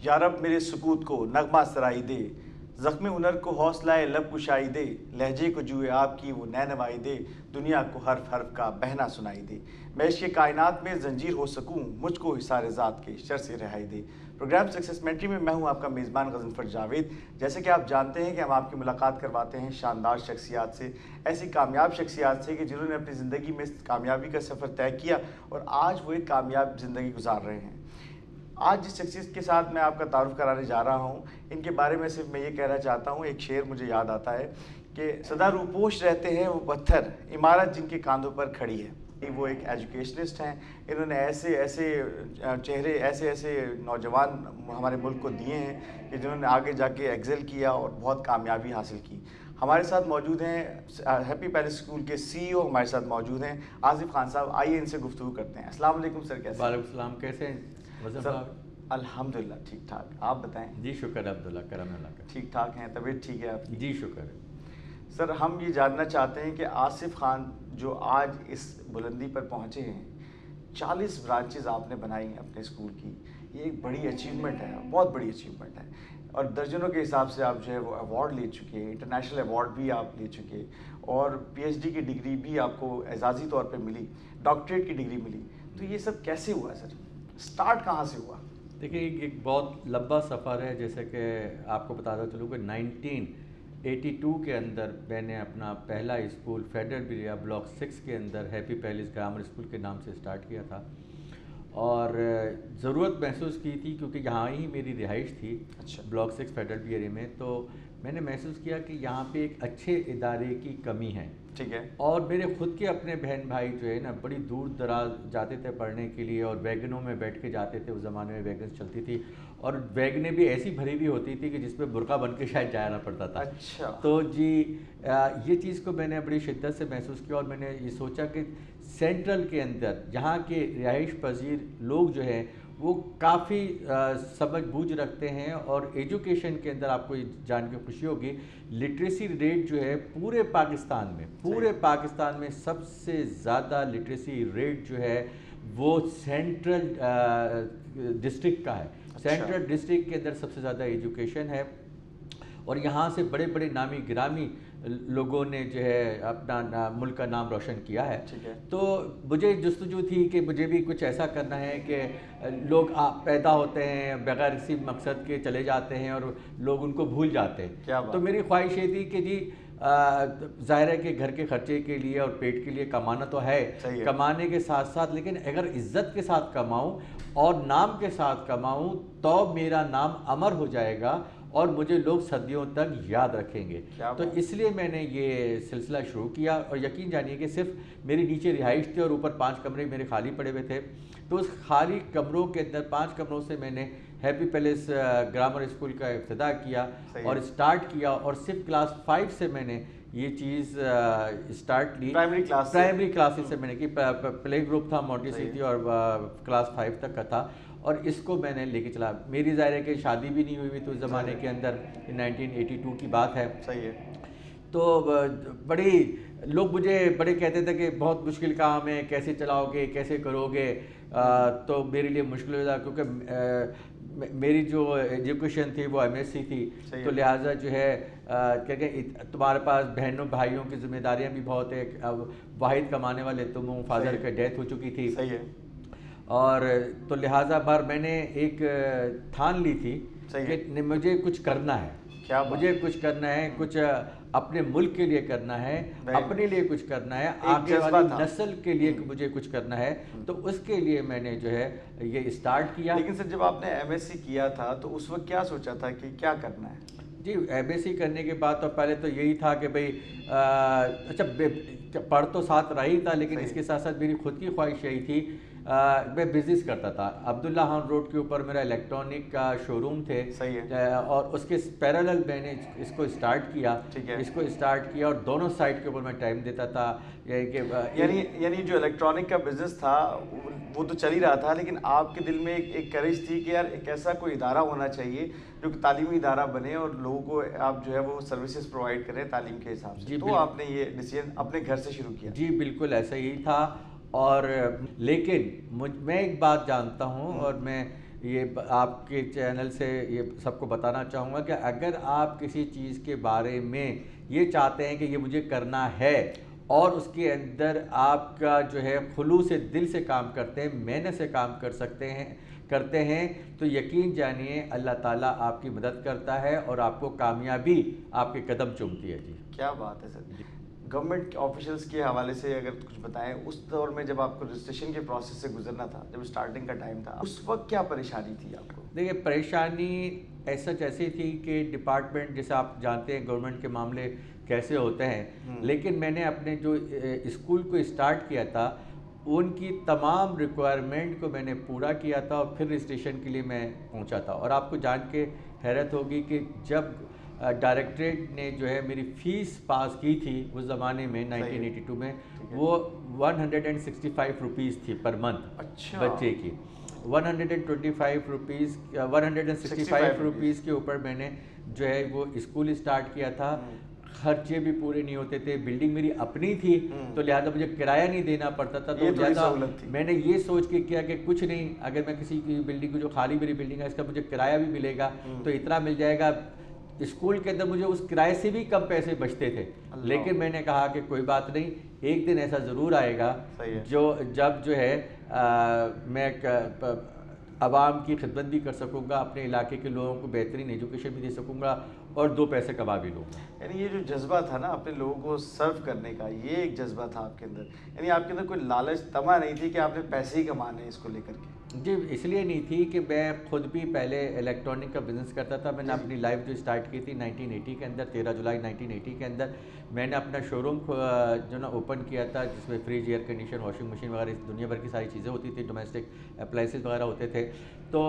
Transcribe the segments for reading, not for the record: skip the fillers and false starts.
یا رب میرے سکوت کو نغمہ سرائی دے، زخم ہنر کو حوصلہ لب کشائی دے، لہجے کو جوئے آپ کی وہ نینوائی دے، دنیا کو حرف حرف کا بہنا سنائی دے، میں عشق کائنات میں زنجیر ہو سکوں، مجھ کو حصار ذات کے شر سے رہائی دے۔ پروگرام سکسیس مینٹری میں میں ہوں آپ کا میزبان غضنفر جاوید۔ جیسے کہ آپ جانتے ہیں کہ ہم آپ کی ملاقات کرواتے ہیں شاندار شخصیات سے، ایسی کامیاب شخصیات سے کہ جنہوں نے اپنی زندگی میں کامیابی کا سفر طے کیا اور آج وہ ایک کامیاب زندگی گزار رہے ہیں۔ آج جس شخصیت کے ساتھ میں آپ کا تعارف کرانے جا رہا ہوں، ان کے بارے میں صرف میں یہ کہنا چاہتا ہوں، ایک شعر مجھے یاد آتا ہے کہ سدا روپوش رہتے ہیں وہ پتھر، عمارت جن کے کاندھوں پر کھڑی ہے۔ وہ ایک ایجوکیشنسٹ ہیں، انہوں نے ایسے چہرے، ایسے نوجوان ہمارے ملک کو دیے ہیں کہ جنہوں نے آگے جا کے ایگزل کیا اور بہت کامیابی حاصل کی۔ ہمارے ساتھ موجود ہیں ہیپی پیلس اسکول کے سی او، ہمارے ساتھ موجود ہیں آصف خان صاحب۔ آئیے ان سے گفتگو کرتے ہیں۔ السلام علیکم سر، کیسے ہیں؟ وعلیکم السلام، کیسے ہیں الحمدللہ ٹھیک ٹھاک، آپ بتائیں؟ جی شکر عبداللہ، کرم اللہ کا۔ ٹھیک ٹھاک ہیں، طبیعت ٹھیک ہے آپ کی؟ جی شکر ہے سر۔ ہم یہ جاننا چاہتے ہیں کہ آصف خان جو آج اس بلندی پر پہنچے ہیں، 40 برانچز آپ نے بنائی ہیں اپنے اسکول کی، یہ ایک بڑی اچیومنٹ ہے، بہت بڑی اچیومنٹ ہے، اور درجنوں کے حساب سے آپ جو ہے وہ ایوارڈ لے چکے، انٹرنیشنل ایوارڈ بھی آپ لے چکے، اور پی ایچ ڈی کی ڈگری بھی آپ کو اعزازی طور پہ ملی، ڈاکٹریٹ کی ڈگری ملی۔ تو یہ سب کیسے ہوا سر؟ اسٹارٹ کہاں سے ہوا؟ دیکھیں، ایک بہت لمبا سفر ہے، جیسے کہ آپ کو بتاتا چلوں کہ 1982 کے اندر میں نے اپنا پہلا اسکول فیڈرل برییا بلاک 6 کے اندر ہیپی پیلس گرامر اسکول کے نام سے سٹارٹ کیا تھا، اور ضرورت محسوس کی تھی کیونکہ یہاں ہی میری رہائش تھی بلاک 6 فیڈرل بریے میں، تو میں نے محسوس کیا کہ یہاں پہ ایک اچھے ادارے کی کمی ہے۔ ٹھیک ہے۔ اور میرے خود کے اپنے بہن بھائی جو ہے نا بڑی دور دراز جاتے تھے پڑھنے کے لیے، اور ویگنوں میں بیٹھ کے جاتے تھے، اس زمانے میں ویگنز چلتی تھی، اور ویگنیں بھی ایسی بھری ہوئی ہوتی تھی کہ جس پہ برقع بن کے شاید جانا پڑتا تھا۔ اچھا۔ تو جی یہ چیز کو میں نے بڑی شدت سے محسوس کیا، اور میں نے یہ سوچا کہ سینٹرل کے اندر جہاں کے رہائش پذیر لوگ جو ہیں وہ کافی سمجھ بوجھ رکھتے ہیں، اور ایجوکیشن کے اندر آپ کو یہ جان کے خوشی ہوگی لٹریسی ریٹ جو ہے پورے پاکستان میں سب سے زیادہ لٹریسی ریٹ جو ہے وہ سینٹرل ڈسٹرکٹ کا ہے۔ سینٹرل ڈسٹرکٹ کے اندر سب سے زیادہ ایجوکیشن ہے، اور یہاں سے بڑے بڑے نامی گرامی لوگوں نے جو ہے اپنا ملک کا نام روشن کیا ہے۔ تو مجھے جستجو تھی کہ مجھے بھی کچھ ایسا کرنا ہے کہ لوگ پیدا ہوتے ہیں بغیر کسی مقصد کے چلے جاتے ہیں اور لوگ ان کو بھول جاتے ہیں۔ تو میری خواہش یہ تھی کہ جی ظاہر ہے کہ گھر کے خرچے کے لیے اور پیٹ کے لیے کمانا تو ہے، کمانے کے ساتھ ساتھ لیکن اگر عزت کے ساتھ کماؤں اور نام کے ساتھ کماؤں تو میرا نام امر ہو جائے گا اور مجھے لوگ صدیوں تک یاد رکھیں گے۔ تو اس لیے میں نے یہ سلسلہ شروع کیا، اور یقین جانیے کہ صرف میری نیچے رہائش تھی اور اوپر 5 کمرے میرے خالی پڑے ہوئے تھے، تو اس خالی کمروں کے اندر 5 کمروں سے میں نے ہیپی پیلس گرامر اسکول کا افتتاح کیا اور اسٹارٹ کیا، اور صرف کلاس 5 سے میں نے یہ چیز اسٹارٹ لی، پرائمری کلاسز سے میں نے کی، پلے گروپ تھا، مونٹیسری تھی، اور کلاس 5 تک کا تھا، اور اس کو میں نے لے کے چلا۔ میری ظاہر ہے کہ شادی بھی نہیں ہوئی تو اس زمانے کے اندر 1982 کی بات ہے۔ صحیح ہے۔ تو بڑی لوگ مجھے بڑے کہتے تھے کہ بہت مشکل کام ہے، کیسے چلاؤ گے، کیسے کرو گے، تو میرے لیے مشکل ہو جاتا کیونکہ میری جو ایجوکیشن تھی وہ MSc تھی، تو لہٰذا جو ہے کہ تمہارے پاس بہنوں بھائیوں کی ذمہ داریاں بھی بہت ہے، واحد کمانے والے تم ہوں، فادر کا ڈیتھ ہو چکی تھی، صحیح ہے، اور تو لہٰذا بار میں نے ایک ٹھان لی تھی کہ مجھے کچھ کرنا ہے، مجھے کچھ کرنا ہے، کچھ اپنے ملک کے لیے کرنا ہے، اپنے لیے کچھ کرنا ہے، آگے والی نسل کے لیے مجھے کچھ کرنا ہے، تو اس کے لیے میں نے جو ہے یہ اسٹارٹ کیا۔ لیکن سر جب آپ نے MSc کیا تھا تو اس وقت کیا سوچا تھا کہ کیا کرنا ہے؟ جی MSc کرنے کے بعد تو پہلے تو یہی تھا کہ بھئی اچھا پڑھ تو ساتھ رہی تھا، لیکن اس کے ساتھ ساتھ میری خود کی خواہش یہی تھی، میں بزنس کرتا تھا۔ عبداللہ خان روڈ کے اوپر میرا الیکٹرانک کا شو روم تھے، اور اس کے پیرالل میں نے اس کو اسٹارٹ کیا، اور دونوں سائٹ کے اوپر میں ٹائم دیتا تھا۔ یعنی جو الیکٹرانک کا بزنس تھا وہ تو چل ہی رہا تھا، لیکن آپ کے دل میں ایک کریج تھی کہ یار ایک ایسا کوئی ادارہ ہونا چاہیے جو کہ تعلیمی ادارہ بنے اور لوگوں کو آپ جو ہے وہ سروسز پرووائڈ کریں تعلیم کے حساب سے، تو آپ نے یہ ڈیسیژن اپنے گھر سے شروع کیا؟ جی بالکل ایسا ہی تھا، اور لیکن میں ایک بات جانتا ہوں، اور میں یہ آپ کے چینل سے یہ سب کو بتانا چاہوں گا کہ اگر آپ کسی چیز کے بارے میں یہ چاہتے ہیں کہ یہ مجھے کرنا ہے اور اس کے اندر آپ کا جو ہے خلوص دل سے کام کرتے ہیں، محنت سے کام کرتے ہیں تو یقین جانیے اللہ تعالیٰ آپ کی مدد کرتا ہے اور آپ کو کامیابی آپ کے قدم چومتی ہے۔ جی کیا بات ہے سر۔ گورنمنٹ آفیشلس کے حوالے سے اگر کچھ بتائیں، اس دور میں جب آپ کو رجسٹریشن کے پروسیس سے گزرنا تھا، جب اسٹارٹنگ کا ٹائم تھا، اس وقت کیا پریشانی تھی آپ کو؟ دیکھیے پریشانی ایسا ایسی تھی کہ ڈپارٹمنٹ جیسے آپ جانتے ہیں گورنمنٹ کے معاملے کیسے ہوتے ہیں، لیکن میں نے اپنے جو اسکول کو اسٹارٹ کیا تھا ان کی تمام ریکوائرمنٹ کو میں نے پورا کیا تھا اور پھر رجسٹریشن کے لیے میں پہنچا تھا۔ اور آپ کو جان کے حیرت ہوگی کہ جب ڈائریکٹریٹ نے جو ہے میری فیس پاس کی تھی اس زمانے میں 1982 میں، وہ 165 روپیز تھی پر منتھ بچے کی۔ 165 روپیز کے اوپر میں نے جو ہے وہ اسکول اسٹارٹ کیا تھا۔ خرچے بھی پورے نہیں ہوتے تھے، بلڈنگ میری اپنی تھی تو لہٰذا مجھے کرایہ نہیں دینا پڑتا تھا، تو لہٰذا میں نے یہ سوچ کے کیا کہ کچھ نہیں، اگر میں کسی کی بلڈنگ کو جو خالی میری بلڈنگ ہے اس کا مجھے کرایہ بھی ملے گا تو اتنا مل جائے گا۔ اسکول کے اندر مجھے اس کرائے سے بھی کم پیسے بچتے تھے، لیکن میں نے کہا کہ کوئی بات نہیں، ایک دن ایسا ضرور آئے گا جب جو ہے میں عوام کی خدمت بھی کر سکوں گا، اپنے علاقے کے لوگوں کو بہترین ایجوکیشن بھی دے سکوں گا اور دو پیسے کما بھی لوں گا۔ یعنی یہ جو جذبہ تھا نا اپنے لوگوں کو سرو کرنے کا، یہ ایک جذبہ تھا آپ کے اندر، یعنی آپ کے اندر کوئی لالچ طمع نہیں تھی کہ آپ نے پیسے ہی کمانے ہیں اس کو لے کر کے؟ جی اس لیے نہیں تھی کہ میں خود بھی پہلے الیکٹرانک کا بزنس کرتا تھا۔ میں نے اپنی لائف جو اسٹارٹ کی تھی 1980 کے اندر، 13 جولائی 1980 کے اندر میں نے اپنا شو روم جو نا اوپن کیا تھا، جس میں fridge, air condition, washing machine وغیرہ دنیا بھر کی ساری چیزیں ہوتی تھی، ڈومیسٹک اپلائنسز وغیرہ ہوتے تھے، تو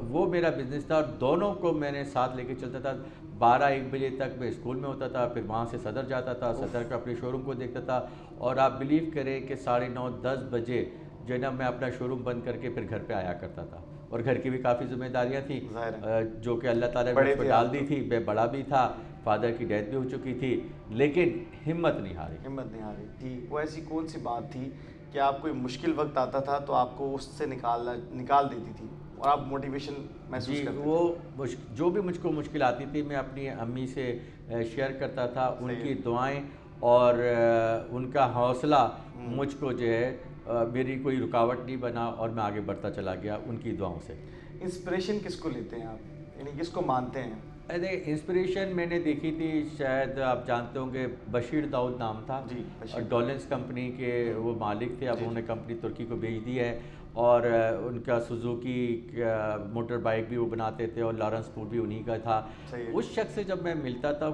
وہ میرا بزنس تھا اور دونوں کو میں نے ساتھ لے کے چلتا تھا۔ 12-1 بجے تک میں اسکول میں ہوتا تھا، پھر وہاں سے صدر جاتا تھا، صدر کا اپنے شو روم کو دیکھتا تھا، اور آپ بلیو کریں کہ 9:30-10 بجے جو ہے نا میں اپنا شو روم بند کر کے پھر گھر پہ آیا کرتا تھا۔ اور گھر کی بھی کافی ذمہ داریاں تھیں جو کہ اللہ تعالیٰ نے مجھ کو ڈال دی تھی۔ میں بڑا بھی تھا، فادر کی ڈیتھ بھی ہو چکی تھی، لیکن ہمت نہیں ہاری تھی۔ وہ ایسی کون سی بات تھی کہ آپ کوئی مشکل وقت آتا تھا تو آپ کو اس سے نکال دیتی تھی اور آپ موٹیویشن محسوس کرتے تھے؟ وہ جو بھی مجھ کو مشکل آتی تھی میں اپنی امی سے شیئر کرتا تھا، ان کی دعائیں اور ان کا حوصلہ مجھ کو جو ہے میری کوئی رکاوٹ نہیں بنا اور میں آگے بڑھتا چلا گیا ان کی دعاؤں سے۔ انسپریشن کس کو لیتے ہیں آپ، یعنی کس کو مانتے ہیں؟ انسپریشن میں نے دیکھی تھی، شاید آپ جانتے ہوں گے، بشیر داؤد نام تھا، اور ڈولنس کمپنی کے وہ مالک تھے۔ اب انہوں نے کمپنی ترکی کو بھیج دی ہے، اور ان کا سوزوکی موٹر بائک بھی وہ بناتے تھے اور لارنس فوڈ بھی انہی کا تھا۔ اس شخص سے جب میں ملتا تھا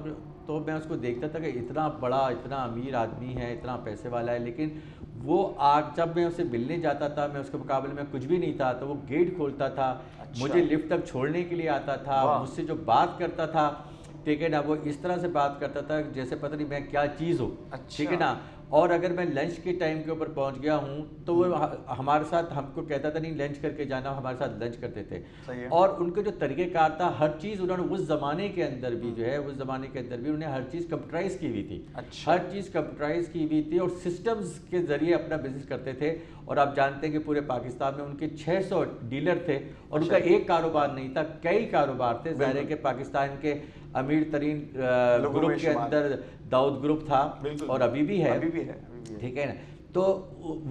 تو میں اس کو دیکھتا تھا کہ اتنا بڑا، اتنا امیر آدمی ہے، اتنا پیسے والا ہے، لیکن وہ جب میں اسے ملنے جاتا تھا، میں اس کے مقابلے میں کچھ بھی نہیں تھا، تو وہ گیٹ کھولتا تھا، مجھے لفٹ تک چھوڑنے کے لیے آتا تھا، مجھ سے جو بات کرتا تھا، ٹھیک ہے نا، وہ اس طرح سے بات کرتا تھا جیسے پتہ نہیں میں کیا چیز ہوں، ٹھیک ہے نا۔ اور اگر میں لنچ کے ٹائم کے اوپر پہنچ گیا ہوں تو وہ ہمارے ساتھ، ہم کو کہتا تھا نہیں لنچ کر کے جانا، ہمارے ساتھ لنچ کرتے تھے۔ اور ان کا جو طریقہ کار تھا، ہر چیز انہوں نے اس زمانے کے اندر بھی جو ہے، اس زمانے کے اندر بھی انہوں نے ہر چیز کمپیوٹرائز کی ہوئی تھی، ہر چیز کمپیوٹرائز کی ہوئی تھی، اور سسٹمز کے ذریعے اپنا بزنس کرتے تھے۔ اور آپ جانتے ہیں کہ پورے پاکستان میں ان کے 600 ڈیلر تھے، اور ان کا ایک کاروبار نہیں تھا، کئی کاروبار تھے۔ ظاہر ہے کہ پاکستان کے امیر ترین گروپ کے اندر داؤد گروپ تھا، اور ابھی بھی ہے، ٹھیک ہے نا۔ تو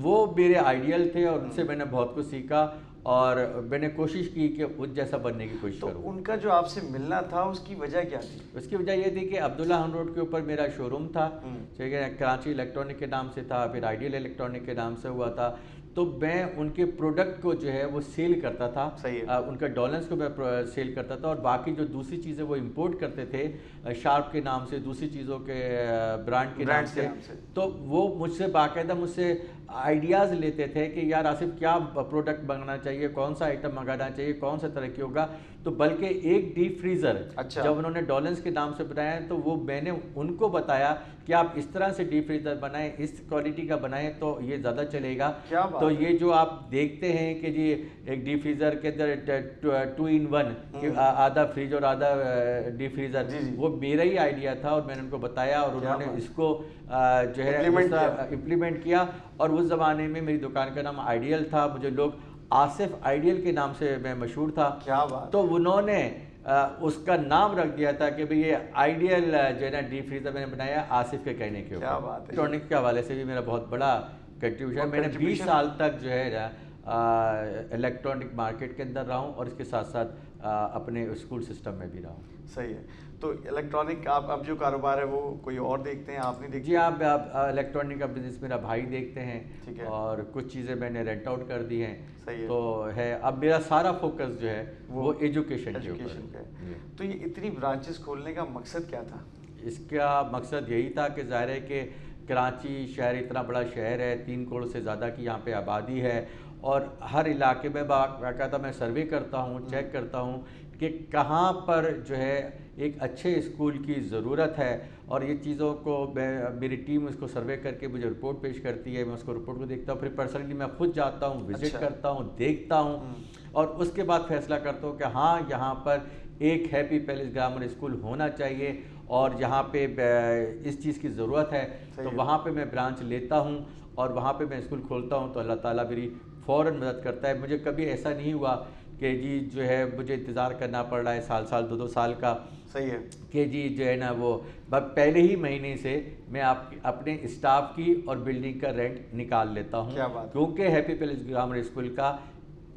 وہ میرے آئیڈیل تھے اور ان سے میں نے بہت کچھ سیکھا، اور میں نے کوشش کی کہ ان جیسا بننے کی کوشش کروں۔ ان کا جو آپ سے ملنا تھا اس کی وجہ کیا تھی؟ اس کی وجہ یہ تھی کہ عبداللہ ہن روڈ کے اوپر میرا شو روم تھا، ٹھیک ہے، کراچی الیکٹرانک کے نام سے تھا، پھر آئیڈیل الیکٹرانک کے نام سے ہوا تھا۔ تو میں ان کے پروڈکٹ کو جو ہے وہ سیل کرتا تھا، ان کا ڈالرز کو میں سیل کرتا تھا، اور باقی جو دوسری چیزیں وہ امپورٹ کرتے تھے شارپ کے نام سے، دوسری چیزوں کے برانڈ کے نام سے۔ تو وہ مجھ سے باقاعدہ مجھ سے آئیڈیاز لیتے تھے کہ یار آصف کیا پروڈکٹ منگانا چاہیے، کون سا آئٹم منگانا چاہیے، کون سا ترقی ہوگا۔ تو بلکہ ایک ڈیپ فریزر جب انہوں نے ڈولنس کے نام سے بنایا تو وہ میں نے ان کو بتایا کہ آپ اس طرح سے ڈیپ فریزر بنائیں، اس کوالٹی کا بنائیں تو یہ زیادہ چلے گا۔ تو یہ جو آپ دیکھتے ہیں کہ جی ایک ڈیپ فریزر کے اندر 2 in 1، آدھا فریج اور آدھا ڈیپ فریزر، وہ میرا ہی آئیڈیا تھا، اور میں نے ان کو بتایا، اور انہوں نے اس کو جو ہے امپلیمنٹ کیا۔ اور اس زمانے میں میری دکان کا نام آئیڈیل تھا، مجھے لوگ آصف آئیڈیل کے نام سے میں مشہور تھا. کیا بات. تو انہوں نے اس کا نام رکھ دیا تھا کہ بھئی یہ آئیڈیل جو ہے نا ڈیپ فریزر میں نے بنایا آصف کے کہنے کے اوپر. کیا بات ہے. الیکٹرانک کے حوالے سے بھی میرا بہت بڑا کنٹریبیوشن. میں نے 20 سال تک جو ہے الیکٹرانک مارکیٹ کے اندر رہا ہوں اور اس کے ساتھ ساتھ اپنے اسکول سسٹم میں بھی رہا ہوں. صحیح ہے. تو الیکٹرانک آپ اب جو کاروبار ہے وہ کوئی اور دیکھتے ہیں, آپ نہیں دیکھتے؟ جی آپ الیکٹرانک کا بزنس میرا بھائی دیکھتے ہیں اور کچھ چیزیں میں نے رینٹ آؤٹ کر دی ہیں. تو ہے اب میرا سارا فوکس جو ہے وہ ایجوکیشن کے اوپر ہے. تو یہ اتنی برانچز کھولنے کا مقصد کیا تھا؟ اس کا مقصد یہی تھا کہ ظاہر ہے کہ کراچی شہر اتنا بڑا شہر ہے, 3 کروڑ سے زیادہ کی یہاں پہ آبادی ہے اور ہر علاقے میں باقاعدہ میں سروے کرتا ہوں, چیک کرتا ہوں کہ کہاں پر جو ہے ایک اچھے اسکول کی ضرورت ہے اور یہ چیزوں کو میری ٹیم اس کو سروے کر کے مجھے رپورٹ پیش کرتی ہے. میں اس کو رپورٹ کو دیکھتا ہوں, پھر پرسنلی میں خود جاتا ہوں, وزٹ کرتا ہوں, دیکھتا ہوں اور اس کے بعد فیصلہ کرتا ہوں کہ ہاں یہاں پر ایک ہیپی پیلس گرامر اسکول ہونا چاہیے اور جہاں پہ اس چیز کی ضرورت ہے تو وہاں پہ میں برانچ لیتا ہوں اور وہاں پہ میں اسکول کھولتا ہوں. تو اللہ تعالیٰ میری فوراً مدد کرتا ہے. مجھے کبھی ایسا نہیں ہوا کہ جی جو ہے مجھے انتظار کرنا پڑ رہا ہے سال 2 سال کا. صحیح ہے کہ جی جو ہے نا وہ پہلے ہی مہینے سے میں اپنے اسٹاف کی اور بلڈنگ کا رینٹ نکال لیتا ہوں, کیونکہ ہیپی پیلس گرامر اسکول کا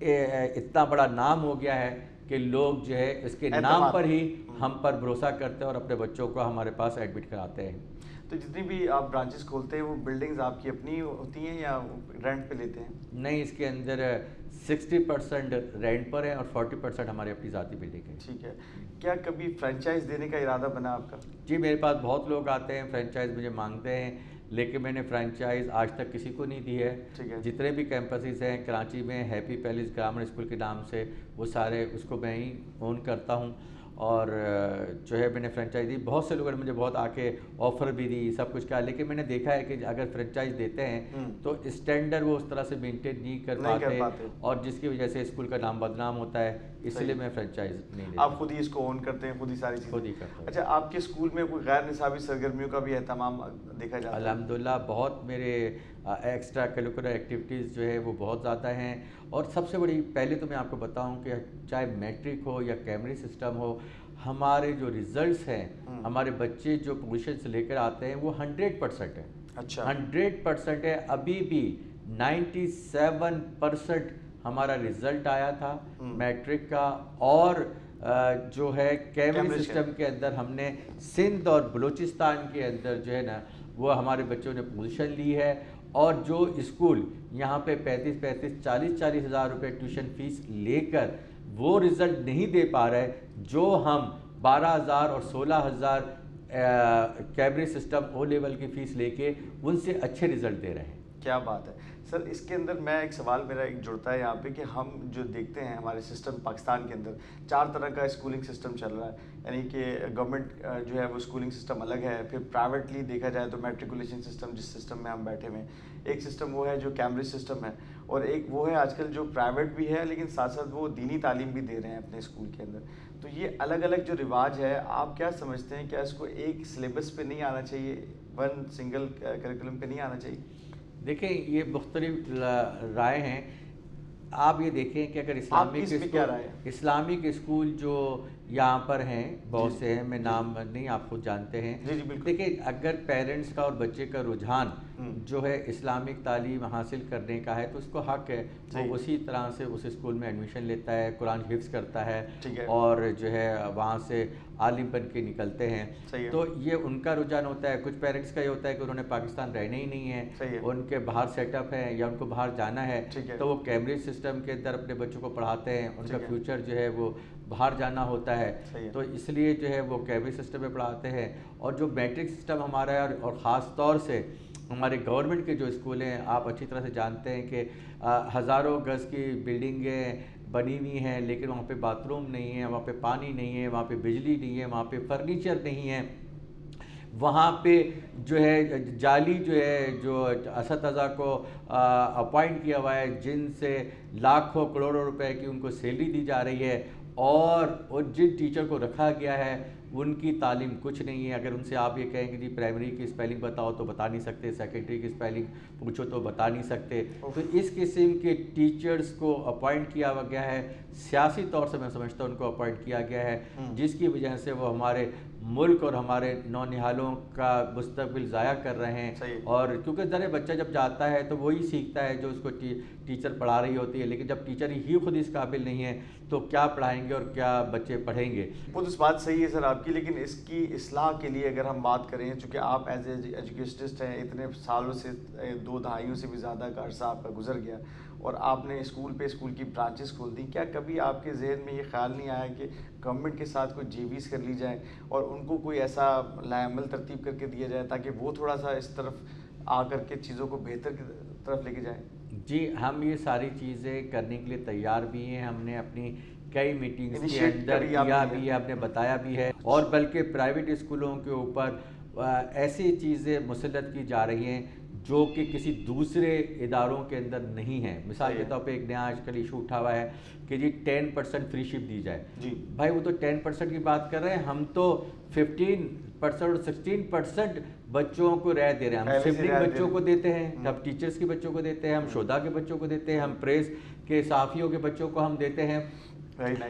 اتنا بڑا نام ہو گیا ہے کہ لوگ جو ہے اس کے نام پر ہی ہم پر بھروسہ کرتے ہیں اور اپنے بچوں کو ہمارے پاس ایڈمٹ کراتے ہیں. تو جتنی بھی آپ برانچز کھولتے ہیں وہ بلڈنگز آپ کی اپنی ہوتی ہیں یا رینٹ پہ لیتے ہیں؟ نہیں, اس کے اندر 60% رینٹ پر ہے اور 40% ہماری اپنی ذاتی بلڈنگ ہے. ٹھیک ہے. کیا کبھی فرینچائز دینے کا ارادہ بنا آپ کا؟ جی میرے پاس بہت لوگ آتے ہیں, فرینچائز مجھے مانگتے ہیں, لیکن میں نے فرینچائز آج تک کسی کو نہیں دی ہے. جتنے بھی کیمپسز ہیں کراچی میں ہیپی پیلس گرامر اسکول کے نام سے وہ سارے اس کو میں ہی اون کرتا ہوں اور جو ہے میں نے فرینچائز دی. بہت سے لوگوں نے مجھے بہت آ کے آفر بھی دی, سب کچھ کیا, لیکن میں نے دیکھا ہے کہ اگر فرینچائز دیتے ہیں تو اسٹینڈرڈ وہ اس طرح سے مینٹین نہیں کر پاتے اور جس کی وجہ سے اسکول کا نام بدنام ہوتا ہے, اس لیے میں فرینچائز نہیں دیتا. آپ خود ہی اس کو اون کرتے ہیں, خود ہی ساری چیزیں خود ہی کرتا ہوں. اچھا, آپ کے اسکول میں کوئی غیر نصابی سرگرمیوں کا بھی اہتمام دیکھا جاتا ہے؟ الحمدللہ بہت میرے ایکسٹرا کریکولر ایکٹیویٹیز جو ہے وہ بہت زیادہ ہیں. اور سب سے بڑی پہلے تو میں آپ کو بتاؤں کہ چاہے میٹرک ہو یا کیمبرج سسٹم ہو, ہمارے جو ریزلٹس ہیں, ہمارے بچے جو پوزیشنس لے کر آتے ہیں وہ 100% ہے. اچھا 100% ہے. ابھی بھی 97% ہمارا رزلٹ آیا تھا میٹرک کا. اور جو ہے کیمبرج سسٹم کے اندر ہم نے سندھ اور بلوچستان کے اندر جو ہے نا وہ ہمارے بچوں نے پوزیشن لی ہے. اور جو اسکول یہاں پہ 40 ہزار روپے ٹیوشن فیس لے کر وہ رزلٹ نہیں دے پا رہے جو ہم 12,000 اور 16,000 کیمبرج سسٹم او لیول کی فیس لے کے ان سے اچھے رزلٹ دے رہے ہیں. کیا بات ہے سر. اس کے اندر میں ایک سوال میرا ایک جڑتا ہے یہاں پہ کہ ہم جو دیکھتے ہیں ہمارے سسٹم پاکستان کے اندر 4 طرح کا اسکولنگ سسٹم چل رہا ہے. یعنی کہ گورنمنٹ جو ہے وہ اسکولنگ سسٹم الگ ہے, پھر پرائیویٹلی دیکھا جائے تو میٹریکولیشن سسٹم جس سسٹم میں ہم بیٹھے ہوئے ہیں, ایک سسٹم وہ ہے جو کیمبرج سسٹم ہے, اور ایک وہ ہے آج کل جو پرائیویٹ بھی ہے لیکن ساتھ ساتھ وہ دینی تعلیم بھی دے رہے ہیں اپنے اسکول کے اندر. تو یہ الگ الگ جو رواج ہے آپ کیا سمجھتے ہیں, کیا اس کو ایک سلیبس پہ نہیں آنا چاہیے, ون سنگل کریکولم پہ نہیں آنا چاہیے؟ دیکھیں یہ مختلف رائے ہیں. آپ یہ دیکھیں کہ اگر اسلامک اسکول جو یہاں پر ہیں بہت سے ہیں, میں نام نہیں, آپ خود جانتے ہیں. دیکھیں اگر پیرنٹس کا اور بچے کا رجحان جو ہے اسلامک تعلیم حاصل کرنے کا ہے تو اس کو حق ہے وہ اسی طرح سے اس اسکول میں ایڈمیشن لیتا ہے, قرآن حفظ کرتا ہے اور جو ہے وہاں سے عالم بن کے نکلتے ہیں. تو یہ ان کا رجحان ہوتا ہے. کچھ پیرنٹس کا یہ ہوتا ہے کہ انہوں نے پاکستان رہنا ہی نہیں ہے, ان کے باہر سیٹ اپ ہے یا ان کو باہر جانا ہے, تو وہ کیمبرج سسٹم کے اندر اپنے بچوں کو پڑھاتے ہیں. ان کا فیوچر جو ہے وہ باہر جانا ہوتا ہے, تو اس لیے جو ہے وہ کیمبرج سسٹم میں پڑھاتے ہیں. اور جو میٹرک سسٹم ہمارا ہے اور خاص طور سے ہمارے گورنمنٹ کے جو اسکول ہیں, آپ اچھی طرح سے جانتے ہیں کہ ہزاروں گز کی بلڈنگیں بنی ہوئی ہیں لیکن وہاں پہ باتھ روم نہیں ہے, وہاں پہ پانی نہیں ہے, وہاں پہ بجلی نہیں ہے, وہاں پہ فرنیچر نہیں ہے, وہاں پہ جو ہے جعلی جو ہے جو اساتذہ کو اپوائنٹ کیا ہوا ہے جن سے لاکھوں کروڑوں روپے کی ان کو سیلری دی جا رہی ہے, اور جن ٹیچر کو رکھا گیا ہے ان کی تعلیم کچھ نہیں ہے. اگر ان سے آپ یہ کہیں کہ جی پرائمری کی اسپیلنگ بتاؤ تو بتا نہیں سکتے, سیکنڈری کی اسپیلنگ پوچھو تو بتا نہیں سکتے. تو اس قسم کے ٹیچرز کو اپوائنٹ کیا گیا ہے, سیاسی طور سے میں سمجھتا ہوں ان کو اپوائنٹ کیا گیا ہے, جس کی وجہ سے وہ ہمارے ملک اور ہمارے نونہالوں کا مستقبل ضائع کر رہے ہیں. اور کیونکہ ذرا بچہ جب جاتا ہے تو وہی سیکھتا ہے جو اس کو ٹیچر پڑھا رہی ہوتی ہے, لیکن جب ٹیچر ہی خود اس قابل نہیں ہے تو کیا پڑھائیں گے اور کیا بچے پڑھیں گے. وہ تو اس بات صحیح ہے سر آپ کی, لیکن اس کی اصلاح کے لیے اگر ہم بات کریں, چونکہ آپ ایز اے ایجوکیشنسٹ ہیں, اتنے سالوں سے 2 دہائیوں سے بھی زیادہ کا عرصہ آپ کا گزر گیا, اور آپ نے اسکول کی برانچز کھول دی, کیا کبھی آپ کے ذہن میں یہ خیال نہیں آیا کہ گورنمنٹ کے ساتھ کوئی JVs کر لی جائیں اور ان کو کوئی ایسا عمل ترتیب کر کے دیا جائے تاکہ وہ تھوڑا سا اس طرف آ کر کے چیزوں کو بہتر کی طرف لے کے جائیں؟ جی ہم یہ ساری چیزیں کرنے کے لیے تیار بھی ہیں. ہم نے اپنی کئی میٹنگز کے اندر کیا بھی ہے, ہم نے بتایا بھی ہے, اور بلکہ پرائیویٹ اسکولوں کے اوپر ایسی چیزیں مسلط کی جا رہی ہیں جو کہ کسی دوسرے اداروں کے اندر نہیں ہیں. مثال کے طور پہ ایک نیا آج کل ایشو اٹھا ہوا ہے کہ جی 10% فری شپ دی جائے. بھائی وہ تو 10% کی بات کر رہے ہیں, ہم تو 15% اور 16% بچوں کو رعایت دے رہے ہیں. ہم سبلنگ بچوں کو دیتے ہیں, ہم ٹیچرز کے بچوں کو دیتے ہیں, ہم شہداء کے بچوں کو دیتے ہیں, ہم پریس کے صحافیوں کے بچوں کو ہم دیتے ہیں.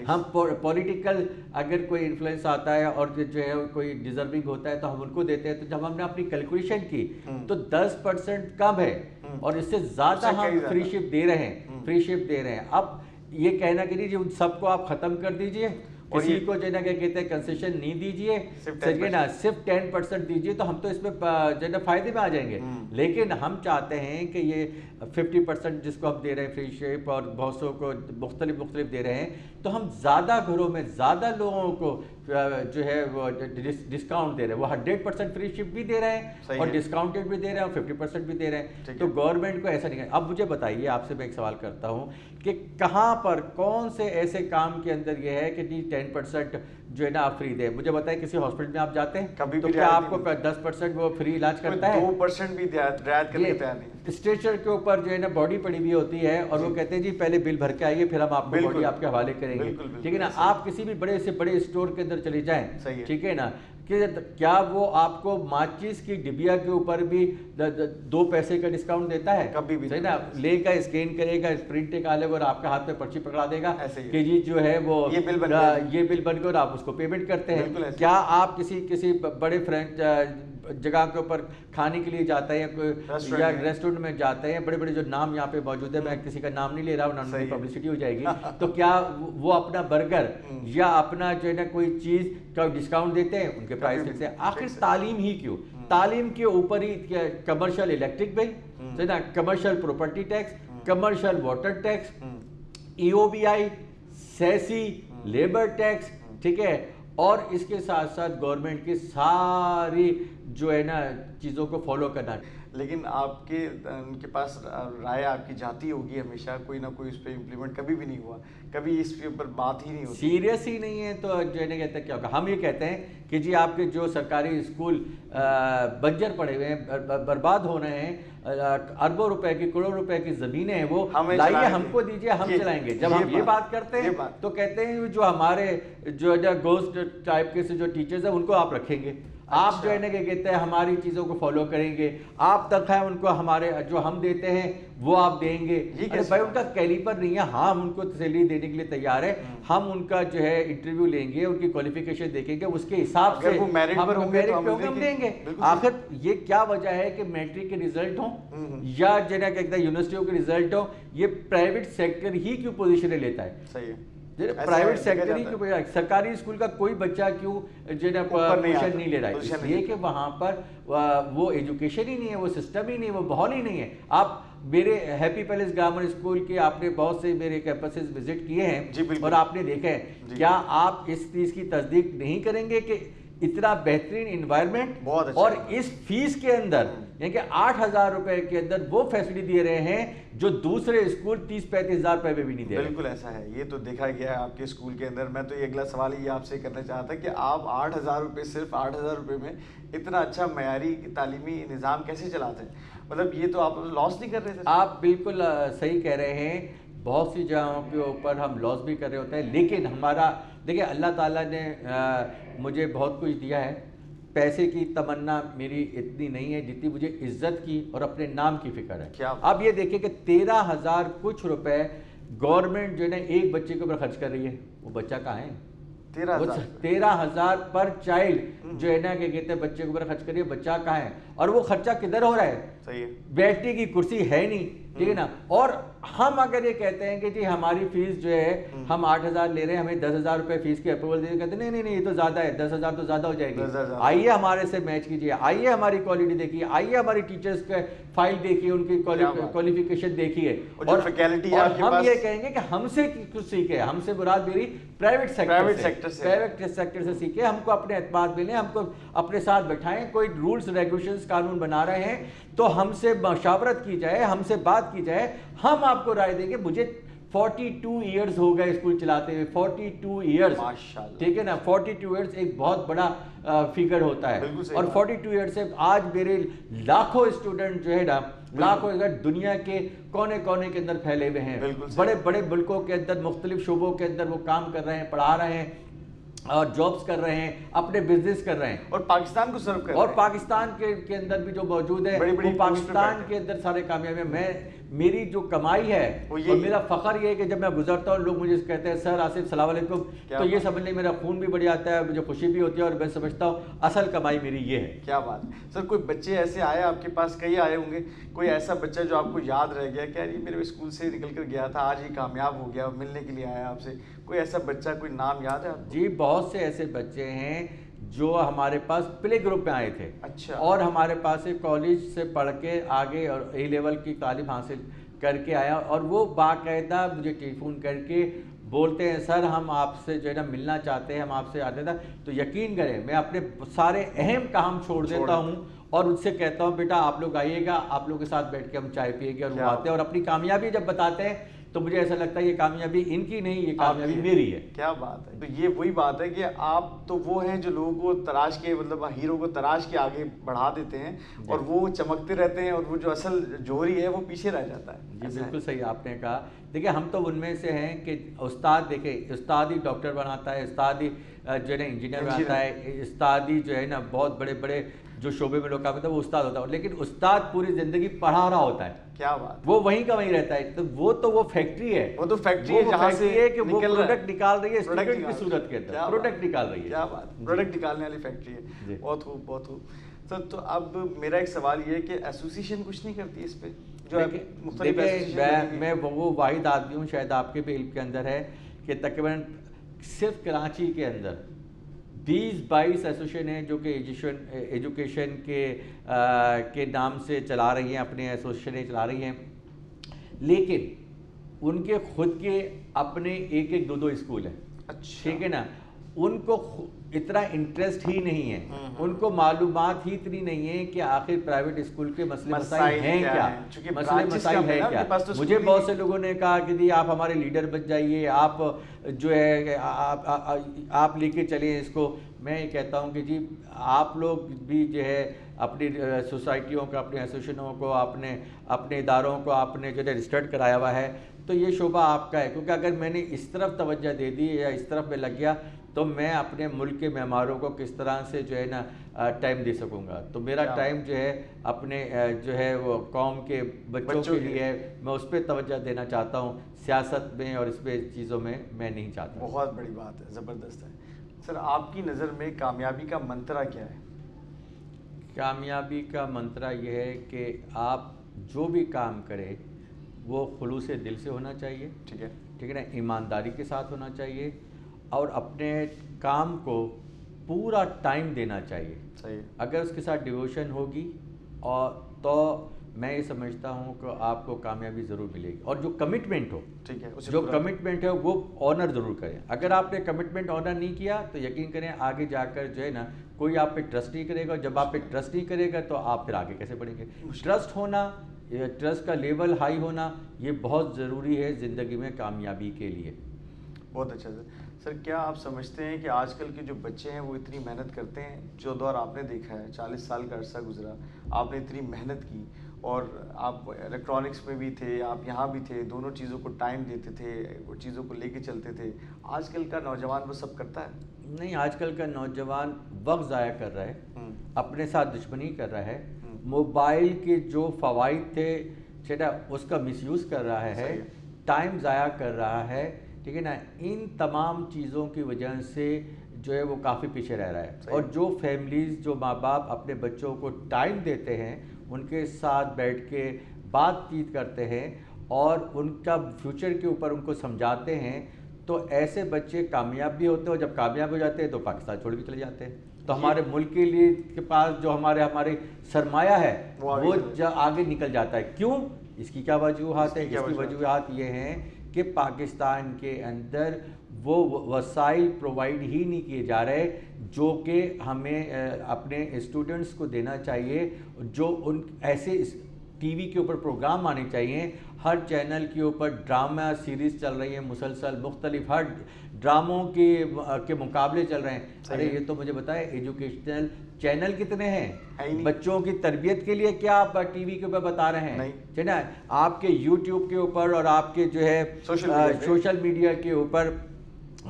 ہم پولیٹیکل اگر کوئی انفلوئنس آتا ہے اور جو ہے کوئی ڈیزرونگ ہوتا ہے تو ہم ان کو دیتے ہیں. تو جب ہم نے اپنی کیلکولیشن کی تو 10% کم ہے اور اس سے زیادہ ہم فری شپ دے رہے ہیں. اب یہ کہنا کہ نہیں جی ان سب کو آپ ختم کر دیجئے, کسی کو جو ہے نا کیا کہتے ہیں کنسیشن نہیں دیجئے, صرف 10% دیجئے, تو ہم تو اس میں جو ہے نا فائدے میں آ جائیں گے. لیکن ہم چاہتے ہیں کہ یہ 50% جس کو ہم دے رہے ہیں فری شپ اور بہت سو کو مختلف دے رہے ہیں, تو ہم زیادہ گھروں میں زیادہ لوگوں کو جو ہے وہ ڈسکاؤنٹ دے رہے ہیں. وہ 100% فری شپ بھی دے رہے ہیں اور ڈسکاؤنٹڈ بھی دے رہے ہیں اور 50% بھی دے رہے ہیں. تو گورنمنٹ کو ایسا نہیں ہے. اب مجھے بتائیے, آپ سے میں ایک سوال کرتا ہوں کہ کہاں پر کون سے ایسے کام کے اندر یہ ہے کہ جی 10% جو ہے نا آپ فری دیں. مجھے بتائیں کسی ہاسپٹل میں آپ جاتے ہیں تو کیا آپ کو 10% وہ فری علاج کرتا ہے؟ 2% بھی رعایت کرنے تیار نہیں. اسٹریچر کے اوپر جو ہے نا باڈی پڑی ہوئی ہوتی ہے اور وہ کہتے ہیں جی پہلے بل بھر کے آئیے پھر ہم آپ کو باڈی آپ کے حوالے کریں گے. ٹھیک ہے نا, آپ کسی بھی بڑے سے بڑے اسٹور کے اندر چلے جائیں, ٹھیک ہے نا, کہ کیا وہ آپ کو ماچس کی ڈبیا کے اوپر بھی 2 پیسے کا ڈسکاؤنٹ دیتا ہے؟ کبھی بھی صحیح نا, لے گا اسکین کرے گا, پرنٹ نکالے گا اور آپ کے ہاتھ میں پرچی پکڑا دے گا کہ جی جو ہے وہ یہ بل بن گیا اور آپ اس کو پیمنٹ کرتے ہیں. کیا آپ کسی بڑے فرینچ جگہ کے اوپر کھانے کے لیے جاتے ہیں یا ریسٹورنٹ میں جاتے ہیں, بڑے بڑے جو نام یہاں پہ موجود ہے, میں کسی کا نام نہیں لے رہا ہوں, نام پبلسٹی ہو جائے گی, تو کیا وہ اپنا برگر یا اپنا جو ہے نا کوئی چیز کا ڈسکاؤنٹ دیتے ہیں؟ ان کے پرائز دیتے ہیں. آخر تعلیم ہی کیوں, تعلیم کے اوپر ہی commercial electric bill, commercial property tax, commercial water tax, EOBI, SESSI, labour tax, ٹھیک ہے, اور اس کے ساتھ ساتھ گورنمنٹ کی ساری جو ہے نا چیزوں کو فالو کرنا. لیکن آپ کے ان کے پاس رائے آپ کی جاتی ہوگی ہمیشہ, کوئی نہ کوئی اس پہ امپلیمنٹ کبھی بھی نہیں ہوا, کبھی اس کے اوپر بات ہی نہیں ہوتی, سیریس ہی نہیں ہے. تو جو ہے نا کہتے ہیں کیا ہوگا, ہم یہ کہتے ہیں کہ جی آپ کے جو سرکاری اسکول بنجر پڑے ہوئے ہیں, برباد ہو رہے ہیں, اربوں روپے کی کروڑوں روپے کی زمینیں ہیں, وہ لائیے ہم کو دیجیے, ہم چلائیں گے. جب ہم یہ بات کرتے ہیں تو کہتے ہیں جو ہمارے جو گھوسٹ ٹائپ کے سے جو ٹیچرز ہیں ان کو آپ رکھیں گے, آپ جو ہے نا کہ کہتے ہیں ہماری چیزوں کو فالو کریں گے, آپ تنخواہ ان کو ہمارے جو ہم دیتے ہیں وہ آپ دیں گے. بھائی ان کا کیلیبر نہیں ہے. ہاں ہم ان کو سیلری دینے کے لیے تیار ہے, ہم ان کا جو ہے انٹرویو لیں گے, ان کی کوالیفیکیشن دیکھیں گے, اس کے حساب سے ہم دیں گے. آخر یہ کیا وجہ ہے کہ میٹرک کے رزلٹ ہوں یا جو ہے نا کہ یونیورسٹیوں کے رزلٹ ہوں, یہ پرائیویٹ سیکٹر ہی کیوں پوزیشنیں لیتا ہے؟ صحیح ہے, پرائیویٹ سیکٹر ہی کیوں, سرکاری اسکول کا کوئی بچہ کیوں جو ہے نا پوزیشن نہیں لے رہا ہے؟ اس لیے کہ وہاں پر وہ ایجوکیشن ہی نہیں ہے, وہ سسٹم ہی نہیں ہے, وہ ماحول ہی نہیں ہے. آپ میرے ہیپی پیلس گرامر اسکول کے آپ نے بہت سے میرے کیمپسز وزٹ کیے ہیں اور آپ نے دیکھا ہے, کیا آپ اس چیز کی تصدیق نہیں کریں گے کہ اتنا بہترین انوائرمنٹ اور اس فیس کے اندر, یعنی کہ 8,000 روپے کے اندر وہ فیسلٹی دے رہے ہیں جو دوسرے اسکول 30-35 ہزار روپے میں بھی نہیں دے رہے. بالکل ایسا ہے, یہ تو دیکھا گیا ہے آپ کے اسکول کے اندر. میں تو یہ اگلا سوال یہ آپ سے کرنا چاہتا کہ آپ 8,000 روپے, صرف 8,000 روپے میں اتنا اچھا معیاری تعلیمی نظام کیسے چلاتے ہیں؟ مطلب یہ تو آپ لاس نہیں کر رہے تھے؟ آپ بالکل صحیح کہہ رہے ہیں, بہت سی جگہوں کے اوپر ہم لاس بھی کر رہے ہوتے ہیں, لیکن ہمارا دیکھیں اللہ تعالیٰ نے مجھے بہت کچھ دیا ہے. پیسے کی تمنا میری اتنی نہیں ہے جتنی مجھے عزت کی اور اپنے نام کی فکر ہے. اب یہ دیکھیں کہ 13,000 کچھ روپے گورنمنٹ جو ہے نا ایک بچے کے اوپر خرچ کر رہی ہے. وہ بچہ کہاں ہے؟ 13,000 پر چائلڈ جو ہے نا کہ کہتے ہیں بچے کے اوپر خرچ کریے. بچہ کہاں ہے؟ اور وہ خرچہ کدھر ہو رہا ہے؟ بیٹھنے کی کرسی ہے نہیں, ٹھیک ہے نا. اور ہم اگر یہ کہتے ہیں کہ جی ہماری فیس جو ہے ہم 8,000 لے رہے ہیں, ہمیں 10,000 روپے فیس کی اپروول دے, کہتے ہیں نہیں یہ تو زیادہ ہے, 10,000 تو زیادہ ہو جائے گی. آئیے ہمارے سے میچ کیجیے, آئیے ہماری کوالٹی دیکھیے, آئیے ہماری ٹیچرز کا فائل دیکھیے, ان کی کوالیفیکیشن دیکھیے. اور ہم یہ کہیں گے کہ ہم سے کچھ سیکھے. ہم سے مراد میری پرائیویٹ سیکٹر سے سیکھے. ہم کو اپنے اعتماد ملے, ہم کو اپنے ساتھ بٹھائیں. کوئی رولز ریگولیشنز قانون بنا رہے ہیں تو ہم سے مشاورت کی جائے, ہم سے بات کی جائے, ہم آپ کو رائے دیں گے. مجھے 42 ایئرز ہو گئے اسکول چلاتے ہوئے, 42 ایئرز, ٹھیک ہے نا. 42 ایئرز ایک بہت بڑا فگر ہوتا ہے. اور 42 ایئرز سے آج میرے لاکھوں اسٹوڈنٹ جو ہے نا, لاکھوں دنیا کے کونے کونے کے اندر پھیلے ہوئے ہیں. بڑے بڑے ملکوں کے اندر مختلف شعبوں کے اندر وہ کام کر رہے ہیں, پڑھا رہے ہیں اور جابس کر رہے ہیں, اپنے بزنس کر رہے ہیں, اور پاکستان کو سرو کر رہے ہیں. اور پاکستان کے اندر بھی جو موجود ہے وہ پاکستان کے اندر سارے کامیاب ہیں. میری جو کمائی ہے اور میرا فخر یہ ہے کہ جب میں گزرتا ہوں لوگ مجھے کہتے ہیں سر آصف السلام علیکم, تو یہ سمجھ لیں میرا خون بھی بڑھ جاتا ہے, مجھے خوشی بھی ہوتی ہے, اور میں سمجھتا ہوں اصل کمائی میری یہ ہے. کیا بات ہے سر. کوئی بچے ایسے آئے آپ کے پاس, کئی آئے ہوں گے, کوئی ایسا بچہ جو آپ کو یاد رہ گیا کہ یار یہ میرے اسکول سے نکل کر گیا تھا, آج یہ کامیاب ہو گیا, ملنے کے لیے آیا آپ سے, کوئی ایسا بچہ, کوئی نام یاد ہے آپ کو؟ جی بہت سے ایسے بچے ہیں جو ہمارے پاس پلے گروپ میں آئے تھے. اچھا. اور ہمارے پاس کالج سے پڑھ کے آگے اور اے لیول کی تعلیم حاصل کر کے آیا, اور وہ باقاعدہ مجھے ٹیلی فون کر کے بولتے ہیں سر ہم آپ سے جو ہے نا ملنا چاہتے ہیں, ہم آپ سے آتے تھا. تو یقین کریں میں اپنے سارے اہم کام چھوڑ دیتا ہوں اور ان سے کہتا ہوں بیٹا آپ لوگ آئیے گا, آپ لوگوں کے ساتھ بیٹھ کے ہم چائے پیئیں گے. اور وہ آتے ہیں اور اپنی کامیابی جب بتاتے ہیں تو مجھے ایسا لگتا ہے یہ کامیابی ان کی نہیں, یہ کامیابی میری ہے. کیا بات ہے. تو یہ وہی بات ہے کہ آپ تو وہ ہیں جو لوگوں کو تراش کے, مطلب ہیرو کو تراش کے آگے بڑھا دیتے ہیں, اور وہ چمکتے رہتے ہیں, اور وہ جو اصل جوہری ہے وہ پیچھے رہ جاتا ہے. جی بالکل صحیح آپ نے کہا. دیکھیں ہم تو ان میں سے ہیں کہ استاد, دیکھیں استاد ہی ڈاکٹر بناتا ہے, استاد ہی جو ہے نا انجینئر بناتا ہے, استاد ہی جو ہے نا بہت بڑے بڑے جو شعبے میں لوگ کام کرتے ہیں وہ استاد ہوتا ہے. لیکن استاد پوری زندگی پڑھا رہا ہوتا ہے. کیا بات. وہ وہیں کا وہیں رہتا ہے. تو وہ فیکٹری ہے, وہ تو فیکٹری ہے جہاں سے کہ وہ پروڈکٹ نکال رہی ہے اسٹوڈنٹ کی صورت کے اندر, پروڈکٹ نکال رہی ہے. کیا بات. پروڈکٹ نکالنے والی فیکٹری ہے. بہت خوب, بہت خوب. سر تو اب میرا ایک سوال یہ ہے کہ ایسوسیشن کچھ نہیں کرتی اس پہ, جو میں وہ واحد آدمی ہوں شاید آپ کے بھی علم کے اندر ہے کہ تقریباً صرف کراچی کے اندر 20-22 ایسوسیشن ہیں جو کہ ایجوکیشن کے نام سے چلا رہی ہیں, اپنے ایسوسیشنیں چلا رہی ہیں. لیکن ان کے خود کے اپنے 1-2 اسکول ہیں. ٹھیک ہے نا. ان کو اتنا انٹرسٹ ہی نہیں ہے, ان کو معلومات ہی اتنی نہیں ہے کہ آخر پرائیویٹ اسکول کے مسئلے مسائل ہیں کیا, مسئلے مسائل ہیں کیا. مجھے بہت سے لوگوں نے کہا کہ جی آپ ہمارے لیڈر بن جائیے, آپ جو ہے آپ لے کے چلیں اس کو. میں یہ کہتا ہوں کہ جی آپ لوگ بھی جو ہے اپنی سوسائٹیوں کو, اپنے ایسوسیشنوں کو, اپنے اداروں کو آپ نے جو ہے رجسٹرڈ کرایا ہوا ہے, تو یہ شعبہ آپ کا ہے. کیونکہ اگر میں نے اس طرف توجہ دے دی یا اس طرف میں لگ گیا تو میں اپنے ملک کے معماروں کو کس طرح سے جو ہے نا ٹائم دے سکوں گا. تو میرا ٹائم جو ہے اپنے جو ہے وہ قوم کے بچوں کے لیے میں اس پہ توجہ دینا چاہتا ہوں, سیاست میں اور اس پہ چیزوں میں میں نہیں چاہتا. بہت بڑی بات ہے, زبردست ہے. سر آپ کی نظر میں کامیابی کا منترا کیا ہے؟ کامیابی کا منترا یہ ہے کہ آپ جو بھی کام کریں وہ خلوص دل سے ہونا چاہیے. ٹھیک ہے, ٹھیک ہے نا, ایمانداری کے ساتھ ہونا چاہیے, اور اپنے کام کو پورا ٹائم دینا چاہیے. صحیح. اگر اس کے ساتھ ڈیووشن ہوگی اور تو میں یہ سمجھتا ہوں کہ آپ کو کامیابی ضرور ملے گی. اور جو کمٹمنٹ ہو, ٹھیک ہے, جو کمٹمنٹ ہے وہ آنر ضرور کریں. اگر آپ نے کمٹمنٹ آنر نہیں کیا تو یقین کریں آگے جا کر جو ہے نا کوئی آپ پہ ٹرسٹ نہیں کرے گا. جب آپ پہ ٹرسٹ نہیں کرے گا تو آپ پھر آگے کیسے بڑھیں گے. ٹرسٹ ہونا, ٹرسٹ کا لیول ہائی ہونا یہ بہت ضروری ہے زندگی میں کامیابی کے لیے. بہت اچھا سر. کیا آپ سمجھتے ہیں کہ آج کل کے جو بچے ہیں وہ اتنی محنت کرتے ہیں؟ جو دور آپ نے دیکھا ہے, 40 سال کا عرصہ گزرا, آپ نے اتنی محنت کی, اور آپ الیکٹرانکس میں بھی تھے, آپ یہاں بھی تھے, دونوں چیزوں کو ٹائم دیتے تھے, وہ چیزوں کو لے کے چلتے تھے. آج کل کا نوجوان وہ سب کرتا ہے؟ نہیں, آج کل کا نوجوان وقت ضائع کر رہا ہے, اپنے ساتھ دشمنی کر رہا ہے, موبائل کے جو فوائد تھے چھٹا اس کا مس یوز کر رہا ہے, ٹائم ضائع کر رہا ہے, ٹھیک ہے نا. ان تمام چیزوں کی وجہ سے جو ہے وہ کافی پیچھے رہ رہا ہے. اور جو فیملیز, جو ماں باپ اپنے بچوں کو ٹائم دیتے ہیں, ان کے ساتھ بیٹھ کے بات چیت کرتے ہیں اور ان کا فیوچر کے اوپر ان کو سمجھاتے ہیں, تو ایسے بچے کامیاب بھی ہوتے ہیں, اور جب کامیاب ہو جاتے ہیں تو پاکستان چھوڑ کے چلے جاتے ہیں. تو ہمارے ملک کے لیے کے پاس جو ہمارے سرمایہ ہے وہ آگے نکل جاتا ہے. کیوں؟ اس کی کیا وجوہات ہیں؟ اس کی وجوہات یہ ہیں کہ پاکستان کے اندر وہ وسائل پرووائڈ ہی نہیں کیے جا رہے جو کہ ہمیں اپنے اسٹوڈنٹس کو دینا چاہیے. جو ان ایسے ٹی وی کے اوپر پروگرام آنے چاہیے, ہر چینل کے اوپر ڈرامہ سیریز چل رہی ہیں مسلسل, مختلف ہر ڈراموں کے مقابلے چل رہے ہیں. ارے یہ تو مجھے بتائیں ایجوکیشنل چینل کتنے ہیں؟ بچوں کی تربیت کے لیے کیا آپ ٹی وی کے اوپر بتا رہے ہیں؟ ٹھیک ہے, آپ کے یوٹیوب کے اوپر اور آپ کے جو ہے سوشل میڈیا کے اوپر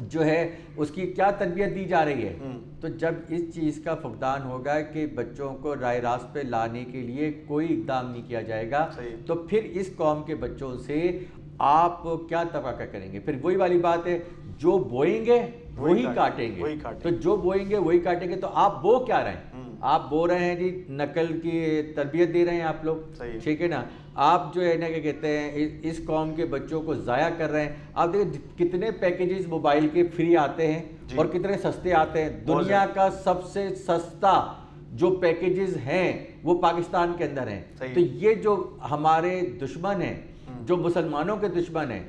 جو ہے اس کی کیا تربیت دی جا رہی ہے؟ تو جب اس چیز کا فقدان ہوگا کہ بچوں کو رائے راست پہ لانے کے لیے کوئی اقدام نہیں کیا جائے گا, تو پھر اس قوم کے بچوں سے آپ کیا توقع کریں گے؟ پھر وہی والی بات ہے, جو بوئیں گے وہی کاٹیں گے. تو جو بوئیں گے وہی کاٹیں گے, تو آپ بو کیا رہے ہیں؟ آپ بو رہے ہیں جی نقل کی تربیت دے رہے ہیں آپ لوگ, ٹھیک ہے نا. آپ جو ہے نا کیا کہتے ہیں اس قوم کے بچوں کو ضائع کر رہے ہیں. آپ دیکھیں کتنے پیکیجز موبائل کے فری آتے ہیں اور کتنے سستے آتے ہیں. دنیا کا سب سے سستا جو پیکیجز ہیں وہ پاکستان کے اندر ہیں. تو یہ جو ہمارے دشمن ہیں, جو مسلمانوں کے دشمن ہیں,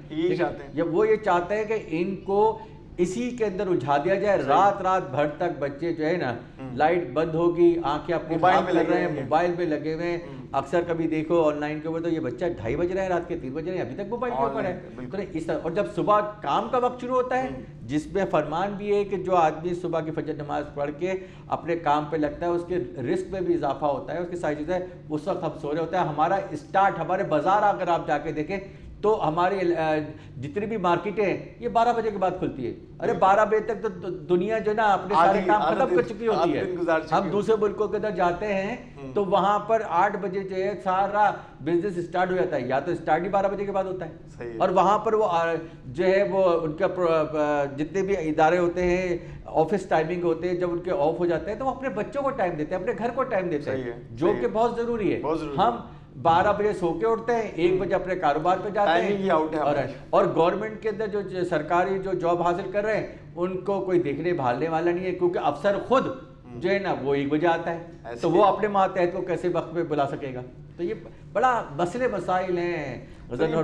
وہ یہ چاہتے ہیں کہ ان کو اسی کے اندر الجھا دیا جائے. رات بھر تک بچے جو ہے نا, لائٹ بند ہوگی, آنکھیں اپنے کام کر رہے ہیں, موبائل پہ لگے ہوئے ہیں. اکثر کبھی دیکھو آن لائن کے اوپر تو یہ بچہ 2:30 بج رہے ہیں, رات کے 3 بج رہے ہیں, ابھی تک موبائل کے اوپر ہے. تو اس طرح, اور جب صبح کام کا وقت شروع ہوتا ہے جس میں فرمان بھی ہے کہ جو آدمی صبح کی فجر نماز پڑھ کے اپنے کام پہ لگتا ہے اس کے رزق میں بھی اضافہ ہوتا ہے, اس کی ساری چیزیں, اس وقت ہم سو رہے ہوتے ہیں. ہمارا اسٹارٹ, ہمارے بازار اگر آپ جا کے دیکھیں تو ہماری جتنی بھی مارکیٹیں ہیں یہ 12 بجے کے بعد کھلتی ہے. ارے 12 بجے تک تو دنیا جو ہے نا اپنے سارے کام ختم کر چکی ہوتی ہے. ہم دوسرے ملکوں کے اندر جاتے ہیں تو وہاں پر 8 بجے جو ہے سارا بزنس اسٹارٹ ہو جاتا ہے, یا تو اسٹارٹ ہی 12 بجے کے بعد ہوتا ہے. اور وہاں پر وہ جو ہے وہ ان کا جتنے بھی ادارے ہوتے ہیں, آفس ٹائمنگ ہوتے ہیں, جب ان کے آف ہو جاتے ہیں تو وہ اپنے بچوں کو ٹائم دیتے ہیں, اپنے گھر کو ٹائم دیتے ہیں, جو کہ بہت ضروری ہے. ہم 12 بجے سو کے اٹھتے ہیں, 1 بجے اپنے کاروبار پہ جاتے ہیں, اور گورنمنٹ کے اندر جو سرکاری جو جاب حاصل کر رہے ہیں ان کو کوئی دیکھنے بھالنے والا نہیں ہے, کیونکہ افسر خود جو ہے نا وہ 1 بجے آتا ہے, تو وہ اپنے ماتحت کو کیسے وقت پہ بلا سکے گا؟ تو یہ بڑا مسئلے مسائل ہیں.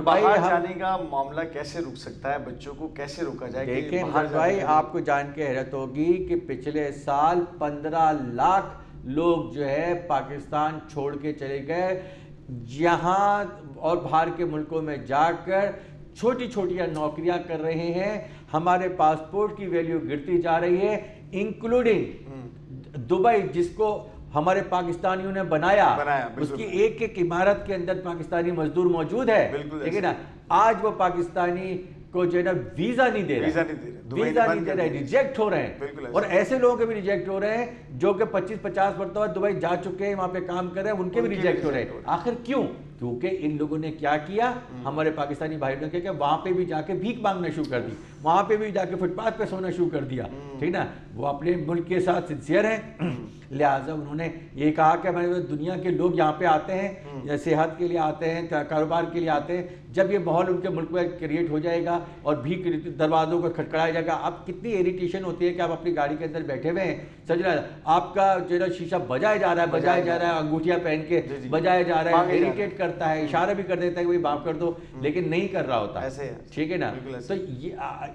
باہر جانے کا معاملہ کیسے رک سکتا ہے؟ بچوں کو کیسے روکا جائے؟ دیکھیں بھائی, آپ کو جان کے حیرت ہوگی کہ پچھلے سال 15 لاکھ لوگ جو ہے پاکستان چھوڑ کے چلے گئے, یہاں اور باہر کے ملکوں میں جا کر چھوٹی چھوٹیاں نوکریاں کر رہے ہیں. ہمارے پاسپورٹ کی ویلیو گرتی جا رہی ہے, انکلوڈنگ دبئی جس کو ہمارے پاکستانیوں نے بنایا, اس کی ایک ایک عمارت کے اندر پاکستانی مزدور موجود ہے, ٹھیک ہے نا. آج وہ پاکستانی کو جو ہے نا ویزا نہیں دے رہے, ریجیکٹ ہو رہے ہیں. اور ایسے لوگوں کے بھی ریجیکٹ ہو رہے ہیں جو کہ 25-50 مرتبہ دبئی جا چکے ہیں, وہاں پہ کام کر رہے ہیں, ان کے بھی ریجیکٹ ہو رہے ہیں. آخر کیوں؟ کیونکہ ان لوگوں نے کیا کیا, ہمارے پاکستانی بھائیوں نے کیا کہ وہاں پہ بھی جا کے بھیک مانگنا شروع کر دی, وہاں پہ بھی جا کے فٹ پاتھ پہ سونا شروع کر دیا, ٹھیک نا. وہ اپنے ملک کے ساتھ سنسیئر ہیں, لہٰذا انہوں نے یہ کہا کہ ہمارے دنیا کے لوگ یہاں پہ آتے ہیں, صحت کے لیے آتے ہیں, کاروبار کے لیے آتے ہیں. جب یہ ماحول ان کے ملک میں کریٹ ہو جائے گا اور بھیک دروازوں کو کھٹکھڑایا جائے گا, اب کتنی اریٹیشن ہوتی ہے کہ آپ اپنی گاڑی کے اندر بیٹھے ہوئے ہیں, سمجھ رہے ہیں, آپ کا جو ہے شیشہ بجایا جا رہا ہے, انگوٹھیاں پہن کے بجایا جا رہا ہے, اریٹیٹ کرتا ہے, اشارہ بھی کر دیتا ہے کہ معاف کر دو, لیکن نہیں کر رہا ہوتا, ٹھیک ہے نا. تو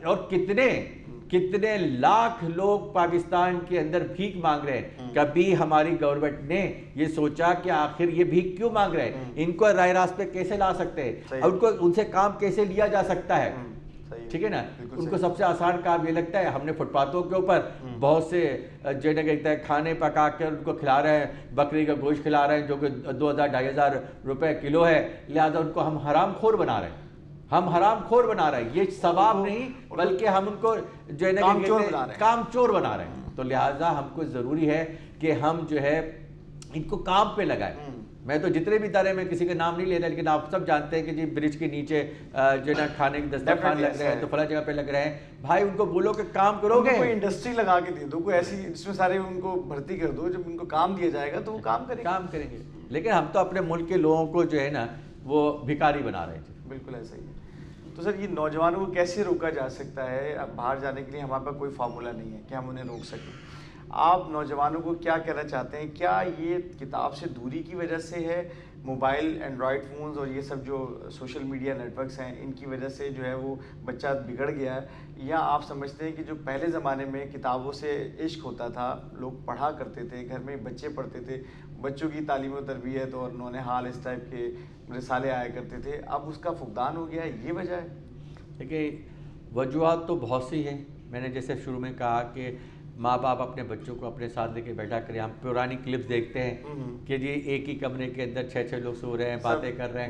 اور کتنے لاکھ لوگ پاکستان کے اندر بھیک مانگ رہے ہیں. کبھی ہماری گورنمنٹ نے یہ سوچا کہ آخر یہ بھیک کیوں مانگ رہے ہیں, ان کو رائے راست پہ کیسے لا سکتے ہیں, اور ان سے کام کیسے لیا جا سکتا ہے. ٹھیک ہے نا. ان کو سب سے آسان کام یہ لگتا ہے, ہم نے فٹ پاتھوں کے اوپر بہت سے جو ہے کھانے پکا کر ان کو کھلا رہے ہیں, بکری کا گوشت کھلا رہے ہیں جو کہ 2000-2500 روپے کلو ہے, لہٰذا ان کو ہم حرام خور بنا رہے ہیں, ہم حرام خور بنا رہے ہیں. یہ ثواب نہیں بلکہ ہم ان کو جو ہے نا کام چور بنا رہے ہیں. تو لہٰذا ہم کو ضروری ہے کہ ہم جو ہے ان کو کام پہ لگائیں. میں تو جتنے بھی ادارے میں کسی کا نام نہیں لیتا, لیکن آپ سب جانتے ہیں کہ جی برج کے نیچے جو ہے نا کھانے کے دسترخوان لگ رہے ہیں تو فلاں جگہ پہ لگ رہے ہیں. بھائی ان کو بولو کہ کام کرو گے, کوئی انڈسٹری لگا کے دے دو, کوئی ایسی جس میں سارے ان کو بھرتی کر دو, جب ان کو کام دیا جائے گا تو وہ کام کریں گے. لیکن ہم تو اپنے ملک کے لوگوں کو جو ہے نا وہ بھکاری بنا رہے ہیں. بالکل ایسا ہی ہے. تو سر یہ نوجوانوں کو کیسے روکا جا سکتا ہے؟ اب باہر جانے کے لیے ہمارے پاس کوئی فارمولا نہیں ہے کہ ہم انہیں روک سکیں. آپ نوجوانوں کو کیا کہنا چاہتے ہیں؟ کیا یہ کتاب سے دوری کی وجہ سے ہے, موبائل, اینڈرائڈ فونز اور یہ سب جو سوشل میڈیا نیٹ ورکس ہیں ان کی وجہ سے جو ہے وہ بچہ بگڑ گیا ہے, یا آپ سمجھتے ہیں کہ جو پہلے زمانے میں کتابوں سے عشق ہوتا تھا, لوگ پڑھا کرتے تھے, گھر میں بچے پڑھتے تھے, بچوں کی تعلیم و تربیت اور نونہال اس ٹائپ کے رسالے آیا کرتے تھے, اب اس کا فقدان ہو گیا ہے, یہ وجہ ہے؟ دیکھیے وجوہات تو بہت سی ہیں. میں نے جیسے شروع میں کہا کہ ماں باپ اپنے بچوں کو اپنے ساتھ لے کے بیٹھا کریں. ہم پرانی کلپس دیکھتے ہیں کہ جی ایک ہی کمرے کے اندر 6 لوگ سو رہے ہیں, باتیں کر رہے ہیں,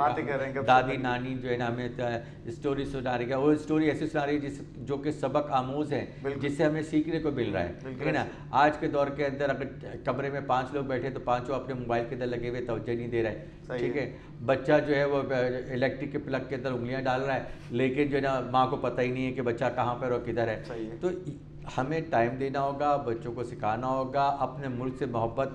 دادی نانی جو ہے نا ہمیں اسٹوری سنا رہی ہے, وہ اسٹوری ایسی سنا رہی ہے جو کہ سبق آموز ہے, جس سے ہمیں سیکھنے کو مل رہا ہے. ٹھیک ہے نا. آج کے دور کے اندر اگر کمرے میں 5 لوگ بیٹھے تو 5 اپنے موبائل کے اندر لگے ہوئے توجہ نہیں دے رہے. ٹھیک ہے. بچہ جو ہے وہ الیکٹرک کے پلگ کے اندر انگلیاں ڈال رہا ہے, لیکن جو ہے نا ماں کو پتہ ہی نہیں ہے کہ بچہ کہاں پر اور کدھر ہے. تو ہمیں ٹائم دینا ہوگا, بچوں کو سکھانا ہوگا, اپنے ملک سے محبت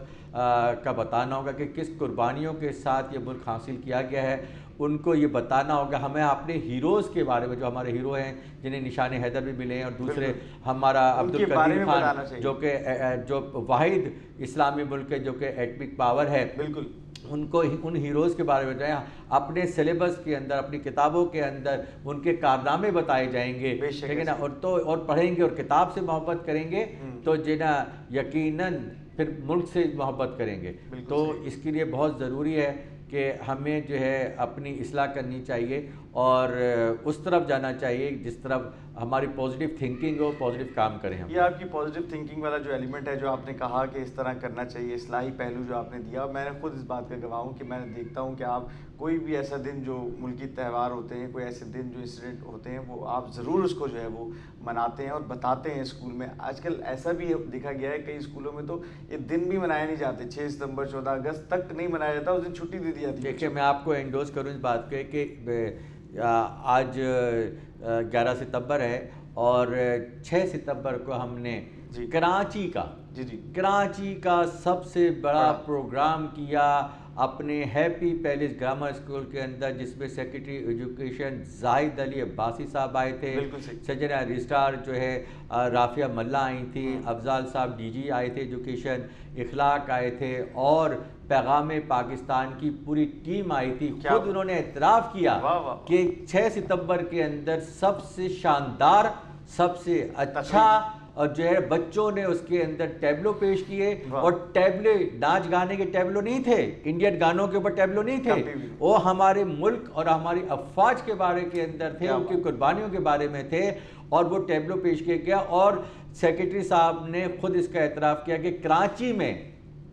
کا بتانا ہوگا کہ کس قربانیوں کے ساتھ یہ ملک حاصل کیا گیا ہے. ان کو یہ بتانا ہوگا. ہمیں اپنے ہیروز کے بارے میں, جو ہمارے ہیرو ہیں جنہیں نشان حیدر بھی ملے ہیں, اور دوسرے ہمارا عبدالقدیر خان جو واحد اسلامی ملک ہے جو کہ ایٹمک پاور ہے, بالکل ان کو ان ہیروز کے بارے میں بتائیں. اپنے سلیبس کے اندر, اپنی کتابوں کے اندر ان کے کارنامے بتائے جائیں گے. ٹھیک ہے نا. اور پڑھیں گے اور کتاب سے محبت کریں گے تو جو نا یقیناً پھر ملک سے محبت کریں گے. تو اس کے لیے بہت ضروری ہے کہ ہمیں جو ہے اپنی اصلاح کرنی چاہیے اور اس طرف جانا چاہیے جس طرف ہماری پازیٹیو تھنکنگ ہو, پازیٹیو کام کریں ہم. یہ آپ کی پازیٹیو تھنکنگ والا جو ایلیمنٹ ہے جو آپ نے کہا کہ اس طرح کرنا چاہیے, اصلاحی پہلو جو آپ نے دیا, میں نے خود اس بات کا گواہ ہوں کہ میں نے دیکھتا ہوں کہ آپ کوئی بھی ایسا دن جو ملکی تہوار ہوتے ہیں, کوئی ایسے دن جو انسیڈنٹ ہوتے ہیں, وہ آپ ضرور اس کو جو ہے وہ مناتے ہیں اور بتاتے ہیں اسکول میں. آج کل ایسا بھی دیکھا گیا ہے کئی اسکولوں میں تو یہ دن بھی منائے نہیں جاتے, 6 ستمبر 14 اگست تک نہیں منایا جاتا, اس دن چھٹی دے دی جاتی ہے. دیکھیے میں آپ کو انڈوز کروں اس بات پہ کہ آج 11 ستمبر ہے اور 6 ستمبر کو ہم نے کراچی کا سب سے بڑا پروگرام کیا اپنے ہیپی پیلس گرامر اسکول کے اندر, جس میں سیکرٹری ایجوکیشن زاہد علی عباسی صاحب آئے تھے, سجنہ رجسٹرار جو ہے رافیہ ملا آئی تھی, افضال صاحب ڈی جی آئے تھے ایجوکیشن, اخلاق آئے تھے, اور پیغام پاکستان کی پوری ٹیم آئی تھی. خود انہوں نے اعتراف کیا کہ 6 ستمبر کے اندر سب سے شاندار, سب سے اچھا, اور جو ہے بچوں نے اس کے اندر ٹیبلو پیش کیے, اور ٹیبلے ناچ گانے کے ٹیبلو نہیں تھے, انڈین گانوں کے اوپر ٹیبلو نہیں تھے, وہ ہمارے ملک اور ہماری افواج کے بارے کے اندر تھے, ان کی قربانیوں کے بارے میں تھے, اور وہ ٹیبلو پیش کیا گیا. اور سیکرٹری صاحب نے خود اس کا اعتراف کیا کہ کراچی میں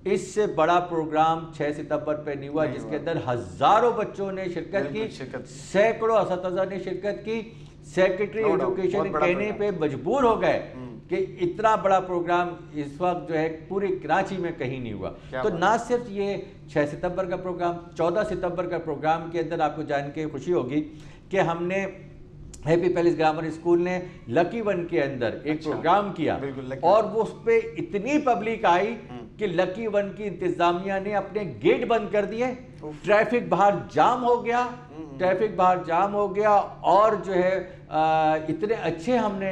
اس سے بڑا پروگرام 6 ستمبر پہ نہیں ہوا, جس کے اندر ہزاروں بچوں نے شرکت کی, سینکڑوں اساتذہ نے شرکت کی. سیکرٹری ایجوکیشن کہنے پہ مجبور ہو گئے کہ اتنا بڑا پروگرام اس وقت جو ہے پوری کراچی میں کہیں نہیں ہوا. تو نہ صرف یہ 6 ستمبر کا پروگرام, 14 ستمبر کا پروگرام کے اندر آپ کو جان کے خوشی ہوگی کہ ہم نے ہیپی پیلس گرامر اسکول نے لکی ون کے اندر ایک پروگرام کیا, اور وہ اس پہ اتنی پبلک آئی کہ لکی ون کی انتظامیہ نے اپنے گیٹ بند کر دیے, ٹریفک باہر جام ہو گیا, اور جو ہے اتنے اچھے ہم نے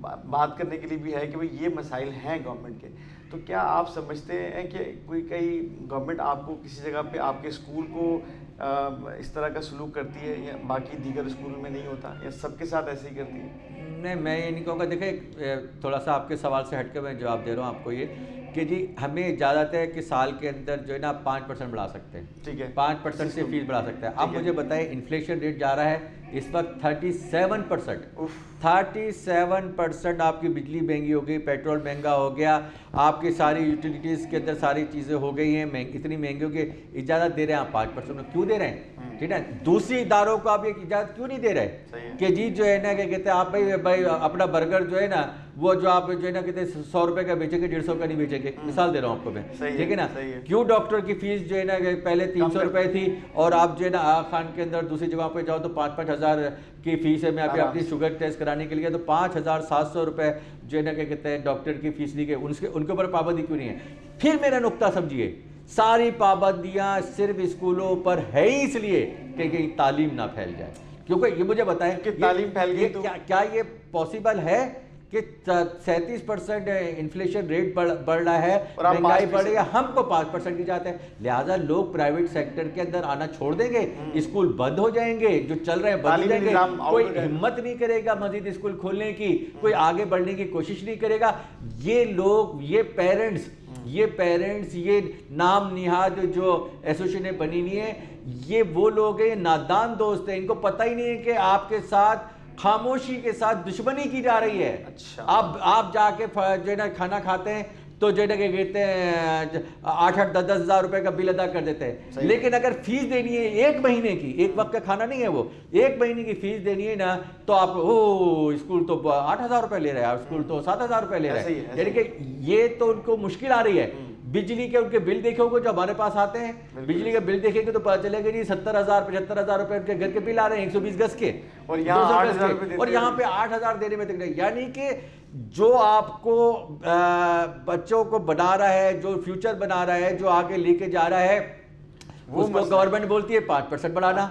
بات کرنے کے لیے بھی ہے کہ بھئی یہ مسائل ہیں گورنمنٹ کے. تو کیا آپ سمجھتے ہیں کہ کئی گورنمنٹ آپ کو کسی جگہ پہ آپ کے اسکول کو اس طرح کا سلوک کرتی ہے یا باقی دیگر اسکولوں میں نہیں ہوتا, یا سب کے ساتھ ایسے ہی کرتی ہے؟ نہیں, میں یہ نہیں کہوں گا. دیکھیں تھوڑا سا آپ کے سوال سے ہٹ کے میں جواب دے رہا ہوں آپ کو یہ کہ جی ہمیں اجازت ہے کہ سال کے اندر جو ہے نا 5% بڑھا سکتے ہیں. ٹھیک ہے, 5% سے فیس بڑھا سکتے ہیں. اب مجھے بتائیں انفلیشن ریٹ جا رہا ہے اس وقت 37%. 37% آپ کی بجلی مہنگی ہو گئی, پیٹرول مہنگا ہو گیا, آپ کی ساری یوٹیلیٹیز کے اندر ساری چیزیں ہو گئی ہیں اتنی مہنگی ہو گئی. اجازت دے رہے ہیں آپ 5%, کیوں دے رہے ہیں؟ ٹھیک ہے, دوسری اداروں کو آپ یہ اجازت کیوں نہیں دے رہے کہ جی جو ہے نا کہ کہتے ہیں آپ بھائی اپنا برگر جو ہے نا وہ جو آپ جو ہے نا کہتے ہیں 100 روپے کا بیچیں گے, 150 کا نہیں بیچیں گے. مثال دے رہا ہوں آپ کو میں, ٹھیک ہے نا. کیوں ڈاکٹر کی فیس جو ہے نا پہلے 300 روپے تھی اور آپ جو ہے نا آغا خان کے اندر دوسری جگہ پہ جاؤ تو 5-5 ہزار کی فیس ہے. میں اپنی شوگر ٹیسٹ کرانے کے لیے تو 5,700 روپے جو ہے نا کہ کہتے ہیں ڈاکٹر کی فیس لی گئی. ان کے اوپر پابندی کیوں نہیں ہے؟ پھر میرا نقطہ سمجھیے, ساری پابندیاں صرف اسکولوں پر ہے ہی اس لیے کہ کہیں تعلیم نہ پھیل جائے. کیونکہ یہ مجھے بتائیں کہ تعلیم پھیل گئی تو کیا یہ پاسبل ہے کہ 37% انفلیشن ریٹ بڑھ رہا ہے, مہنگائی بڑھ رہی ہے, ہم کو 5% کی جاتے ہیں. لہٰذا لوگ پرائیویٹ سیکٹر کے اندر آنا چھوڑ دیں گے, اسکول بند ہو جائیں گے, جو چل رہے ہیں بند ہو جائیں گے. کوئی ہمت نہیں کرے گا مزید اسکول کھولنے کی, کوئی آگے بڑھنے کی کوشش نہیں کرے گا. یہ لوگ, یہ پیرنٹس, یہ نام نہاد جو ایسوسیشنیں بنی ہوئی ہیں, یہ وہ لوگ ہیں, نادان دوست ہیں. ان کو پتہ ہی نہیں ہے کہ آپ کے ساتھ خاموشی کے ساتھ دشمنی کی جا رہی ہے. آپ جا کے جو ہے نا کھانا کھاتے ہیں تو جو ہے نا کہ کہتے ہیں 8-10 ہزار روپے کا بل ادا کر دیتے ہیں. لیکن اگر فیس دینی ہے 1 مہینے کی, 1 وقت کا کھانا نہیں ہے وہ, 1 مہینے کی فیس دینی ہے نا, تو آپ اسکول تو 8,000 روپے لے رہا ہے, اسکول تو 7,000 روپے لے رہا ہے. یعنی کہ یہ تو ان کو مشکل آ رہی ہے. بجلی کے ان کے بل دیکھو گے جو ہمارے پاس آتے ہیں, بجلی کے بل دیکھیں گے تو پتہ چلے گا جی 70,000-75,000 روپے ان کے گھر کے بل آ رہے ہیں 120 گز کے, اور یہاں پہ 8,000 دینے میں تک نہیں. یعنی کہ جو آپ کو بچوں کو بنا رہا ہے, جو فیوچر بنا رہا ہے, جو آگے لے کے جا رہا ہے, اس کو گورنمنٹ بولتی ہے 5% بڑھانا,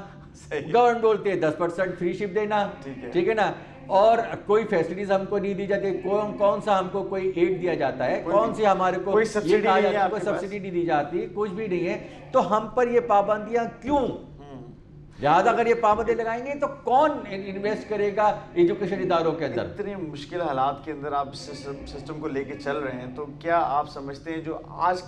گورنمنٹ بولتی ہے 10% فری شپ دینا, ٹھیک ہے نا, اور کوئی فیسلٹیز ہم کو نہیں دی جاتی. کون سا ہم کو کوئی ایڈ دیا جاتا ہے, کون سی ہمارے کو کوئی سبسڈی نہیں دی جاتی, کچھ بھی نہیں ہے. تو ہم پر یہ پابندیاں کیوں؟ لہٰذا اگر یہ پابندی لگائیں گے تو کون انویسٹ کرے گا ایجوکیشن اداروں کے اندر؟ اتنے مشکل حالات کے اندر آپ سسٹم کو لے کے چل رہے ہیں, تو کیا آپ سمجھتے ہیں جو آج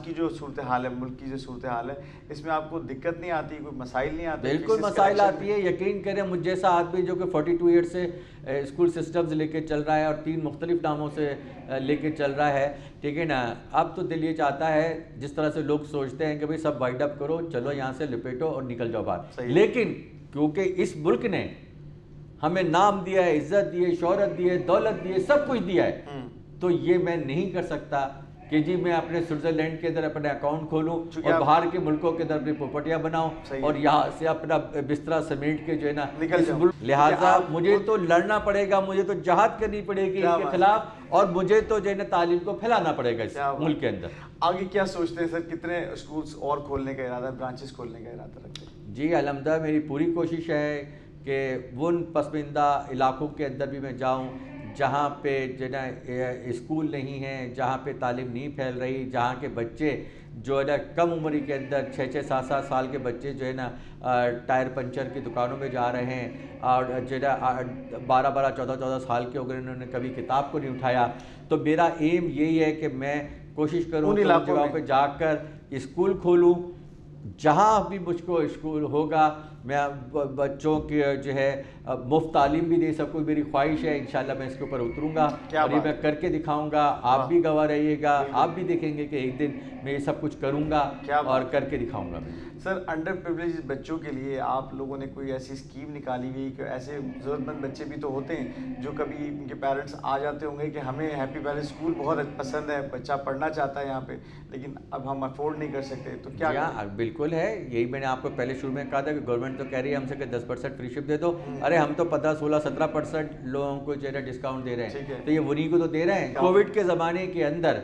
کی جو صورتحال ہے, ملک کی جو صورتحال ہے, اس میں آپ کو دقت نہیں آتی, کوئی مسائل نہیں آتے؟ بالکل مسائل آتی ہے. یقین کریں مجھ جیسا آدمی جو کہ 42 ایئر سے اسکول سسٹمز لے کے چل رہا ہے اور 3 مختلف ناموں سے لے کے چل رہا ہے, ٹھیک ہے نا. اب تو دل یہ چاہتا ہے جس طرح سے لوگ سوچتے ہیں کہ بھئی سب وائڈ اپ کرو, چلو یہاں سے لپیٹو اور نکل جاؤ باہر. لیکن کیونکہ اس ملک نے ہمیں نام دیا ہے, عزت دی ہے, شہرت دی ہے, دولت دی ہے, سب کچھ دیا ہے, تو یہ میں نہیں کر سکتا کہ جی میں اپنے سوئٹزرلینڈ کے اندر اپنے اکاؤنٹ کھولوں اور باہر کے ملکوں کے اندر اپنی پراپرٹیاں بناؤں اور یہاں سے اپنا بستر سمیٹ کے جو ہے نا نکل جاؤں. لہٰذا مجھے تو لڑنا پڑے گا, مجھے تو جہاد کرنی پڑے گی ان کے خلاف, اور مجھے تو جو ہے نا تعلیم کو پھیلانا پڑے گا اس ملک کے اندر. آگے کیا سوچتے ہیں سر, کتنے اسکولس اور کھولنے کا ارادہ, برانچز کھولنے کا ارادہ رکھتے ہیں؟ جی الحمدللہ میری پوری کوشش ہے کہ ان پسماندہ علاقوں کے اندر بھی میں جاؤں جہاں پہ جو ہے نا اسکول نہیں ہیں, جہاں پہ تعلیم نہیں پھیل رہی, جہاں کے بچے جو ہے نا کم عمری کے اندر 6-7 سال کے بچے جو ہے نا ٹائر پنچر کی دکانوں میں جا رہے ہیں, اور جو ہے نا 12-14 سال کے ہو گئے, انہوں نے کبھی کتاب کو نہیں اٹھایا. تو میرا ایم یہی ہے کہ میں کوشش کروں ان جگہوں پہ جا کر اسکول کھولوں. جہاں بھی مجھ کو اسکول ہوگا میں بچوں کی جو ہے مفت تعلیم بھی دے سکوں, میری خواہش ہے. انشاءاللہ میں اس کے اوپر اتروں گا اور یہ میں کر کے دکھاؤں گا. آپ بھی گواہ رہیے گا, آپ بھی دیکھیں گے کہ ایک دن میں یہ سب کچھ کروں گا اور کر کے دکھاؤں گا. سر انڈر پریویلیج بچوں کے لیے آپ لوگوں نے کوئی ایسی اسکیم نکالی ہوئی کہ ایسے ضرورت مند بچے بھی تو ہوتے ہیں جو کبھی ان کے پیرنٹس آ جاتے ہوں گے کہ ہمیں ہیپی ویلی اسکول بہت پسند ہے, بچہ پڑھنا چاہتا ہے یہاں پہ, لیکن اب ہم افورڈ نہیں کر سکتے, تو کیا؟ بالکل ہے, یہی میں نے آپ کو پہلے شروع میں کہا تھا کہ گورنمنٹ تو کہہ رہی ہے ہم سے کہ 10% فری شپ دے دو. ارے ہم تو 15-16-17% لوگوں کو جو ہے ڈسکاؤنٹ دے رہے ہیں, تو یہ انہیں کو تو دے رہے ہیں. کووڈ کے زمانے کے اندر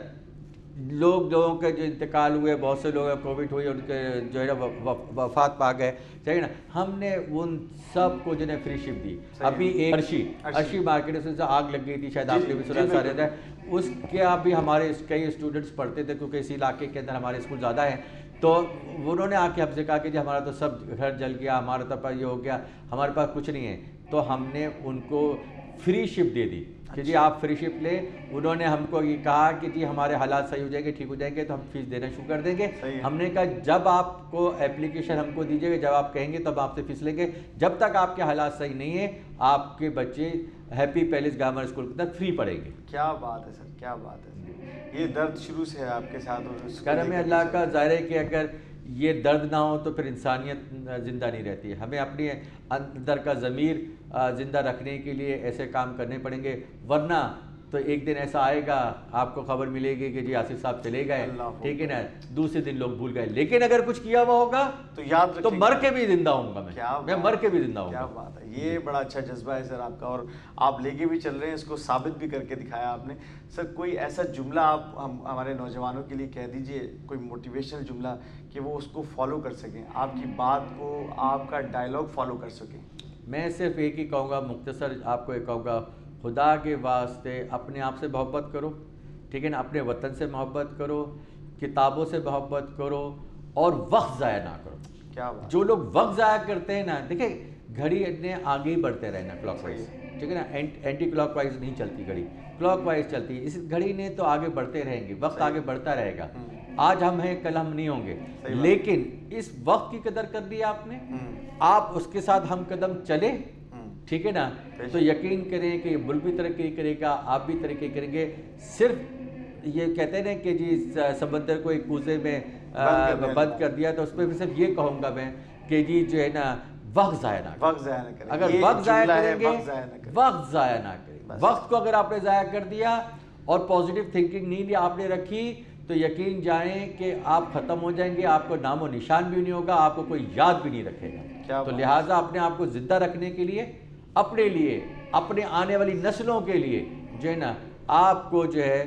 لوگوں کے جو انتقال ہوئے، بہت سے لوگ کووڈ ہوئی، ان کے جو ہے نا وفات پا گئے، ٹھیک ہے نا، ہم نے ان سب کو جو ہے فری شپ دی. ابھی ایک ارشی مارکیٹ سے آگ لگ گئی تھی، شاید آپ نے بھی سنا سارے، اس کے ابھی ہمارے کئی اسٹوڈنٹس پڑھتے تھے کیونکہ اسی علاقے کے اندر ہمارے اسکول زیادہ ہیں، تو انہوں نے آ کے ہم سے کہا کہ جی ہمارا تو سب گھر جل گیا، ہمارا تو یہ ہو گیا، ہمارے پاس کچھ نہیں ہے. تو ہم نے ان کو فری شپ دے دی کہ جی آپ فری شپ لیں. انہوں نے ہم کو یہ کہا کہ جی ہمارے حالات صحیح ہو جائیں گے، ٹھیک ہو جائیں گے تو ہم فیس دینا شروع کر دیں گے. ہم نے کہا جب آپ کو اپلیکیشن ہم کو دیجیے گا، جب آپ کہیں گے تب آپ سے فیس لیں گے. جب تک آپ کے حالات صحیح نہیں ہیں آپ کے بچے ہیپی پیلس گرامر اسکول کے اندر فری پڑھیں گے. کیا بات ہے سر، کیا بات ہے. یہ درد شروع سے ہے آپ کے ساتھ، کرم اللہ کا. ظاہر ہے کہ اگر یہ درد نہ ہو تو پھر انسانیت زندہ نہیں رہتی ہے. ہمیں اپنے اندر کا ضمیر زندہ رکھنے کے لیے ایسے کام کرنے پڑیں گے، ورنہ تو ایک دن ایسا آئے گا آپ کو خبر ملے گی کہ جی آصف صاحب چلے گئے، ٹھیک ہے نا، دوسرے دن لوگ بھول گئے. لیکن اگر کچھ کیا ہوا ہوگا تو یاد تو مر کے بھی زندہ ہوں گا میں مر کے بھی زندہ ہوں گا. کیا بات ہے. یہ بڑا اچھا جذبہ ہے سر آپ کا، اور آپ لے کے بھی چل رہے ہیں، اس کو ثابت بھی کر کے دکھایا آپ نے. سر کوئی ایسا جملہ آپ ہمارے نوجوانوں کے لیے کہہ دیجئے، کوئی موٹیویشنل جملہ کہ وہ اس کو فالو کر سکیں، آپ کی بات کو، آپ کا ڈائلاگ فالو کر سکیں. میں صرف ایک ہی کہوں گا، مختصر آپ کو ایک کہوں گا، خدا کے واسطے اپنے آپ سے محبت کرو، ٹھیک ہے نا، اپنے وطن سے محبت کرو، کتابوں سے محبت کرو، اور وقت ضائع نہ کرو. کیا بات. جو لوگ وقت ضائع کرتے ہیں نا، دیکھیں گھڑی نے آگے ہی بڑھتے رہنا کلاک وائز، ٹھیک ہے نا، اینٹی کلاک وائز نہیں چلتی گھڑی، کلاک وائز چلتی ہے. اس گھڑی نے تو آگے بڑھتے رہیں گے، وقت آگے بڑھتا رہے گا. آج ہم ہیں کل ہم نہیں ہوں گے، لیکن اس وقت کی قدر کر لی آپ نے، آپ اس کے ساتھ ہم قدم چلے، ٹھیک ہے نا، تو یقین کریں کہ ملک بھی ترقی کرے گا، آپ بھی ترقی کریں گے. صرف یہ کہتے ہیں نا کہ جی سمندر کو ایک کوزے میں بند کر دیا، تو اس پہ بھی صرف یہ کہوں گا میں کہ جی جو ہے نا وقت ضائع نہ کریں. اگر وقت ضائع کریں گے، وقت ضائع نہ کریں. وقت کو اگر آپ نے ضائع کر دیا اور پازیٹیو تھنکنگ نہیں آپ نے رکھی تو یقین جائیں کہ آپ ختم ہو جائیں گے، آپ کو نام و نشان بھی نہیں ہوگا، آپ کو کوئی یاد بھی نہیں رکھے گا. تو لہٰذا اپنے آپ کو زندہ رکھنے کے لیے، اپنے لیے، اپنے آنے والی نسلوں کے لیے جو ہے نا آپ کو جو ہے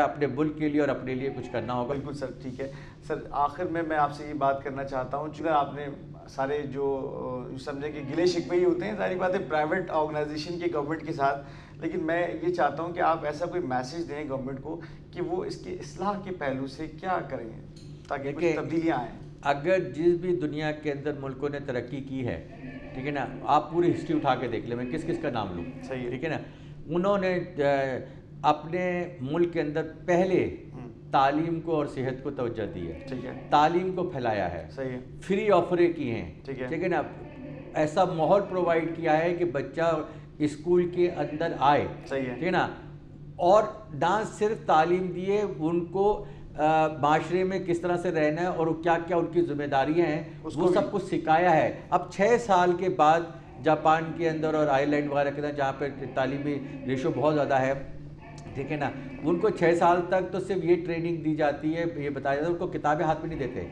اپنے ملک کے لیے اور اپنے لیے کچھ کرنا ہوگا. بالکل سر، ٹھیک ہے. سر آخر میں آپ سے یہ بات کرنا چاہتا ہوں، چونکہ آپ نے سارے جو سمجھے کہ گلے شکوے ہی ہوتے ہیں، ساری باتیں پرائیویٹ آرگنائزیشن کی گورنمنٹ کے ساتھ، لیکن میں یہ چاہتا ہوں کہ آپ ایسا کوئی میسیج دیں گورنمنٹ کو کہ وہ اس کے اصلاح کے پہلو سے کیا کریں تاکہ کچھ تبدیلیاں آئیں. اگر جس بھی دنیا کے اندر ملکوں نے ترقی کی ہے، ٹھیک ہے نا، آپ پوری ہسٹری اٹھا کے دیکھ لیں، میں کس کس کا نام لوں، ٹھیک ہے نا، انہوں نے اپنے ملک کے اندر پہلے تعلیم کو اور صحت کو توجہ دی ہے، ٹھیک ہے، تعلیم کو پھیلایا ہے، صحیح ہے، فری آفریں کی ہیں، ٹھیک ہے نا، ایسا ماحول پرووائڈ کیا ہے کہ بچہ اسکول کے اندر آئے، ٹھیک ہے نا، اور ڈانس صرف تعلیم دیے ان کو معاشرے میں کس طرح سے رہنا ہے اور کیا کیا ان کی ذمہ داریاں ہیں وہ سب کچھ سکھایا ہے. اب 6 سال کے بعد جاپان کے اندر اور آئی لینڈ وغیرہ کے اندر جہاں پہ تعلیمی ریشو بہت زیادہ ہے، ٹھیک ہے نا، ان کو 6 سال تک تو صرف یہ ٹریننگ دی جاتی ہے، یہ بتایا جاتا ہے، ان کو کتابیں ہاتھ میں نہیں دیتے،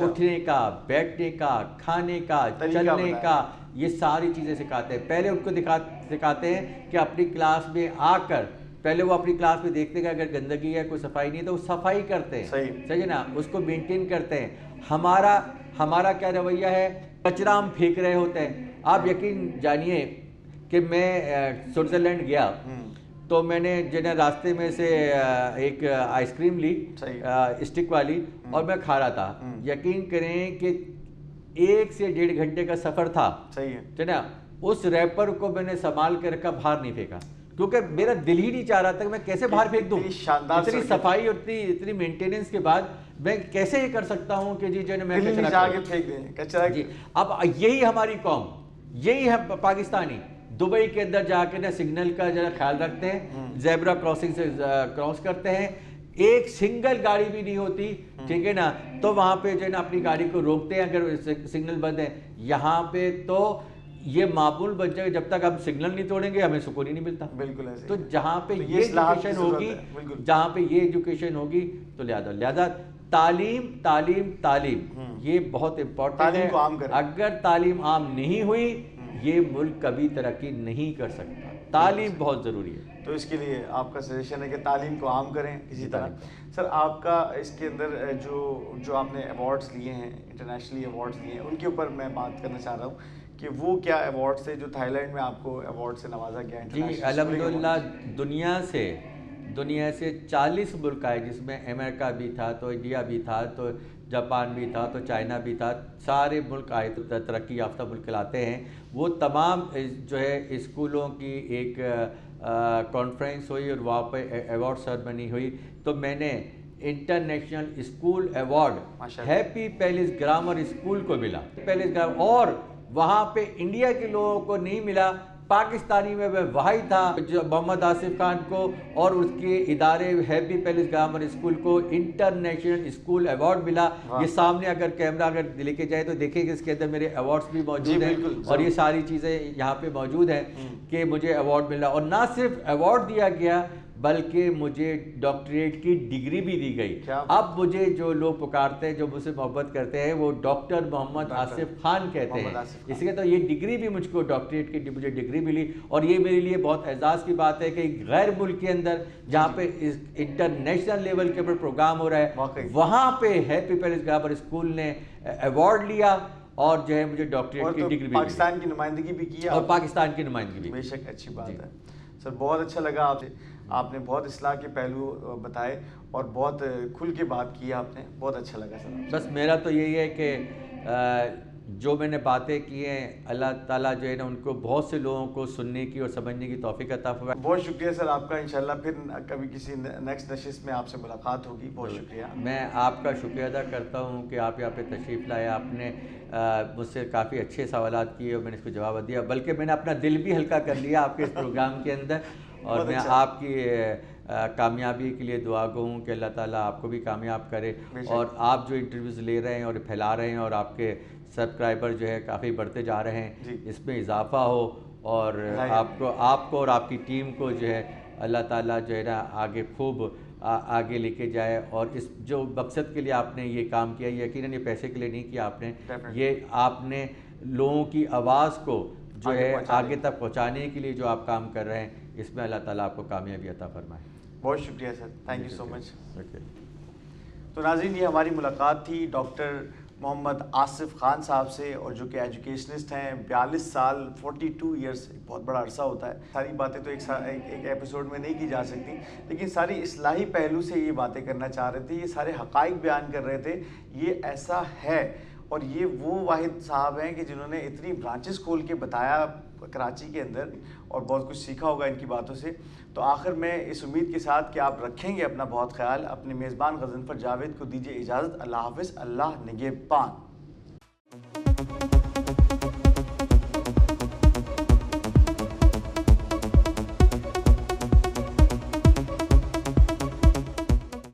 اٹھنے کا، بیٹھنے کا، کھانے کا، چلنے کا، یہ ساری چیزیں سکھاتے ہیں. پہلے ان کو سکھاتے ہیں کہ اپنی کلاس میں آ کر پہلے وہ اپنی کلاس میں دیکھتے ہیں کہ اگر گندگی ہے، کوئی صفائی نہیں ہے تو وہ صفائی کرتے ہیں، صحیح ہے نا، اس کو مینٹین کرتے ہیں. ہمارا کیا رویہ ہے، کچرا ہم پھینک رہے ہوتے ہیں. آپ یقین جانیے کہ میں سوئٹزرلینڈ گیا تو میں نے جو ہے راستے میں سے ایک آئس کریم لی اسٹک والی اور میں کھا رہا تھا. یقین کریں کہ 1 سے 1.5 گھنٹے کا سفر تھا، صحیح ہے نا، اس ریپر کو میں نے سنبھال کے رکھا، باہر نہیں پھینکا کیونکہ میرا دل ہی نہیں چاہ رہا تھا کہ میں کیسے باہر پھینک دوں. اتنی صفائی اور اتنی مینٹیننس کے بعد میں کیسے یہ کر سکتا ہوں کہ جی جو ہے میں کچرا. جی اب یہی ہماری قوم، یہی ہے پاکستانی، دبئی کے اندر جا کے نا سگنل کا جو ہے خیال رکھتے ہیں، زیبرا کراسنگ سے کراس کرتے ہیں، ایک سنگل گاڑی بھی نہیں ہوتی، ٹھیک ہے نا، تو وہاں پہ جو ہے نا اپنی گاڑی کو روکتے ہیں اگر سگنل بند ہے. یہاں پہ تو یہ معمول بن جائے گا، جب تک ہم سگنل نہیں توڑیں گے ہمیں سکون ہی نہیں ملتا. بالکل ایسے. تو جہاں پہ یہ ایجوکیشن ہوگی، جہاں پہ یہ ایجوکیشن ہوگی تو لہذا تعلیم یہ بہت امپورٹنٹ ہے. اگر تعلیم عام نہیں ہوئی یہ ملک کبھی ترقی نہیں کر سکتا. تعلیم بہت ضروری ہے. تو اس کے لیے آپ کا سجیشن ہے کہ تعلیم کو عام کریں اسی طرح. سر آپ کا اس کے اندر جو آپ نے ایوارڈس لیے ہیں، انٹرنیشنلی ایوارڈس لیے ہیں، ان کے اوپر میں بات کرنا چاہ رہا ہوں کہ وہ کیا ایوارڈس تھے جو تھائی لینڈ میں آپ کو ایوارڈ سے نوازا گیا؟ جی الحمدللہ دنیا سے 40 ملک آئے، جس میں امریکہ بھی تھا، تو انڈیا بھی تھا، تو جاپان بھی تھا، تو چائنا بھی تھا. سارے ملک آئے تو ترقی یافتہ ملک کہلاتے ہیں. وہ تمام جو ہے اسکولوں کی ایک کانفرنس ہوئی اور وہاں پہ ایوارڈ سرمنی ہوئی. تو میں نے international school award happy palace grammar school کو ملا. پیلس گرامر، اور وہاں پہ انڈیا کے لوگوں کو نہیں ملا، پاکستانی میں وہ واحد تھا جو محمد آصف خان کو اور اس کے ادارے ہیپی پیلس گرامر اسکول کو انٹرنیشنل اسکول ایوارڈ ملا. یہ سامنے اگر کیمرہ اگر لے کے جائے تو دیکھیں کہ اس کے اندر میرے ایوارڈس بھی موجود ہیں، اور یہ ساری چیزیں یہاں پہ موجود ہیں کہ مجھے ایوارڈ ملا. اور نہ صرف ایوارڈ دیا گیا بلکہ مجھے ڈاکٹریٹ کی ڈگری بھی دی گئی. اب مجھے جو لوگ پکارتے ہیں، جو مجھ سے محبت کرتے ہیں، وہ ڈاکٹر محمد آصف خان کہتے ہیں. اس لیے تو یہ ڈگری بھی مجھ کو ڈاکٹریٹ کی مجھے ڈگری ملی، اور یہ میرے لیے بہت اعزاز کی بات ہے کہ غیر ملک کے اندر جہاں پہ انٹرنیشنل لیول کے اوپر پروگرام ہو رہا ہے، وہاں پہ ہیپی پیلس گرامر اسکول نے ایوارڈ لیا اور جو ہے مجھے ڈاکٹریٹ کی ڈگری بھی ملی. پاکستان کی نمائندگی بھی کیا، اور پاکستان کی نمائندگی بھی. بے شک اچھی بات ہے. سر بہت اچھا لگا آپ نے بہت اصلاح کے پہلو بتائے اور بہت کھل کے بات کی آپ نے. بہت اچھا لگا سر. بس میرا تو یہی ہے کہ جو میں نے باتیں کی ہیں، اللہ تعالیٰ جو ہے نا ان کو بہت سے لوگوں کو سننے کی اور سمجھنے کی توفیق عطا فرمائے. بہت شکریہ سر آپ کا. انشاءاللہ پھر کبھی کسی نیکسٹ نشست میں آپ سے ملاقات ہوگی. بہت شکریہ. میں آپ کا شکریہ ادا کرتا ہوں کہ آپ یہاں پہ تشریف لائے. آپ نے مجھ سے کافی اچھے سوالات کیے اور میں نے اس کو جواب دیا، بلکہ میں نے اپنا دل بھی ہلکا کر لیا آپ کے اس پروگرام کے اندر. اور میں آپ کی کامیابی کے لیے دعا گو ہوں کہ اللہ تعالیٰ آپ کو بھی کامیاب کرے، اور آپ جو انٹرویوز لے رہے ہیں اور پھیلا رہے ہیں اور آپ کے سبسکرائبر جو ہے کافی بڑھتے جا رہے ہیں، اس میں اضافہ ہو، اور آپ کو اور آپ کی ٹیم کو جو ہے اللہ تعالیٰ جو ہے نا آگے خوب آگے لے کے جائے. اور اس جو مقصد کے لیے آپ نے یہ کام کیا، یقیناً یہ پیسے کے لیے نہیں کیا آپ نے، یہ آپ نے لوگوں کی آواز کو جو ہے آگے تک پہنچانے کے لیے جو آپ کام کر رہے ہیں، اس میں اللہ تعالیٰ آپ کو کامیابی عطا فرمائے. بہت شکریہ سر. تھینک یو سو مچ. تو ناظرین، یہ ہماری ملاقات تھی ڈاکٹر محمد آصف خان صاحب سے، اور جو کہ ایجوکیشنسٹ ہیں. 42 سال 42 ایئرس ایک بہت بڑا عرصہ ہوتا ہے. ساری باتیں تو ایک ایپیسوڈ میں نہیں کی جا سکتی، لیکن ساری اصلاحی پہلو سے یہ باتیں کرنا چاہ رہے تھے، یہ سارے حقائق بیان کر رہے تھے. یہ ایسا ہے، اور یہ وہ واحد صاحب ہیں کہ جنہوں نے اتنی برانچز کھول کے بتایا کراچی کے اندر، اور بہت کچھ سیکھا ہوگا ان کی باتوں سے. تو آخر میں اس امید کے ساتھ کہ آپ رکھیں گے اپنا بہت خیال، اپنے میزبان غضنفر جاوید کو دیجیے اجازت. اللہ حافظ. اللہ نگہبان.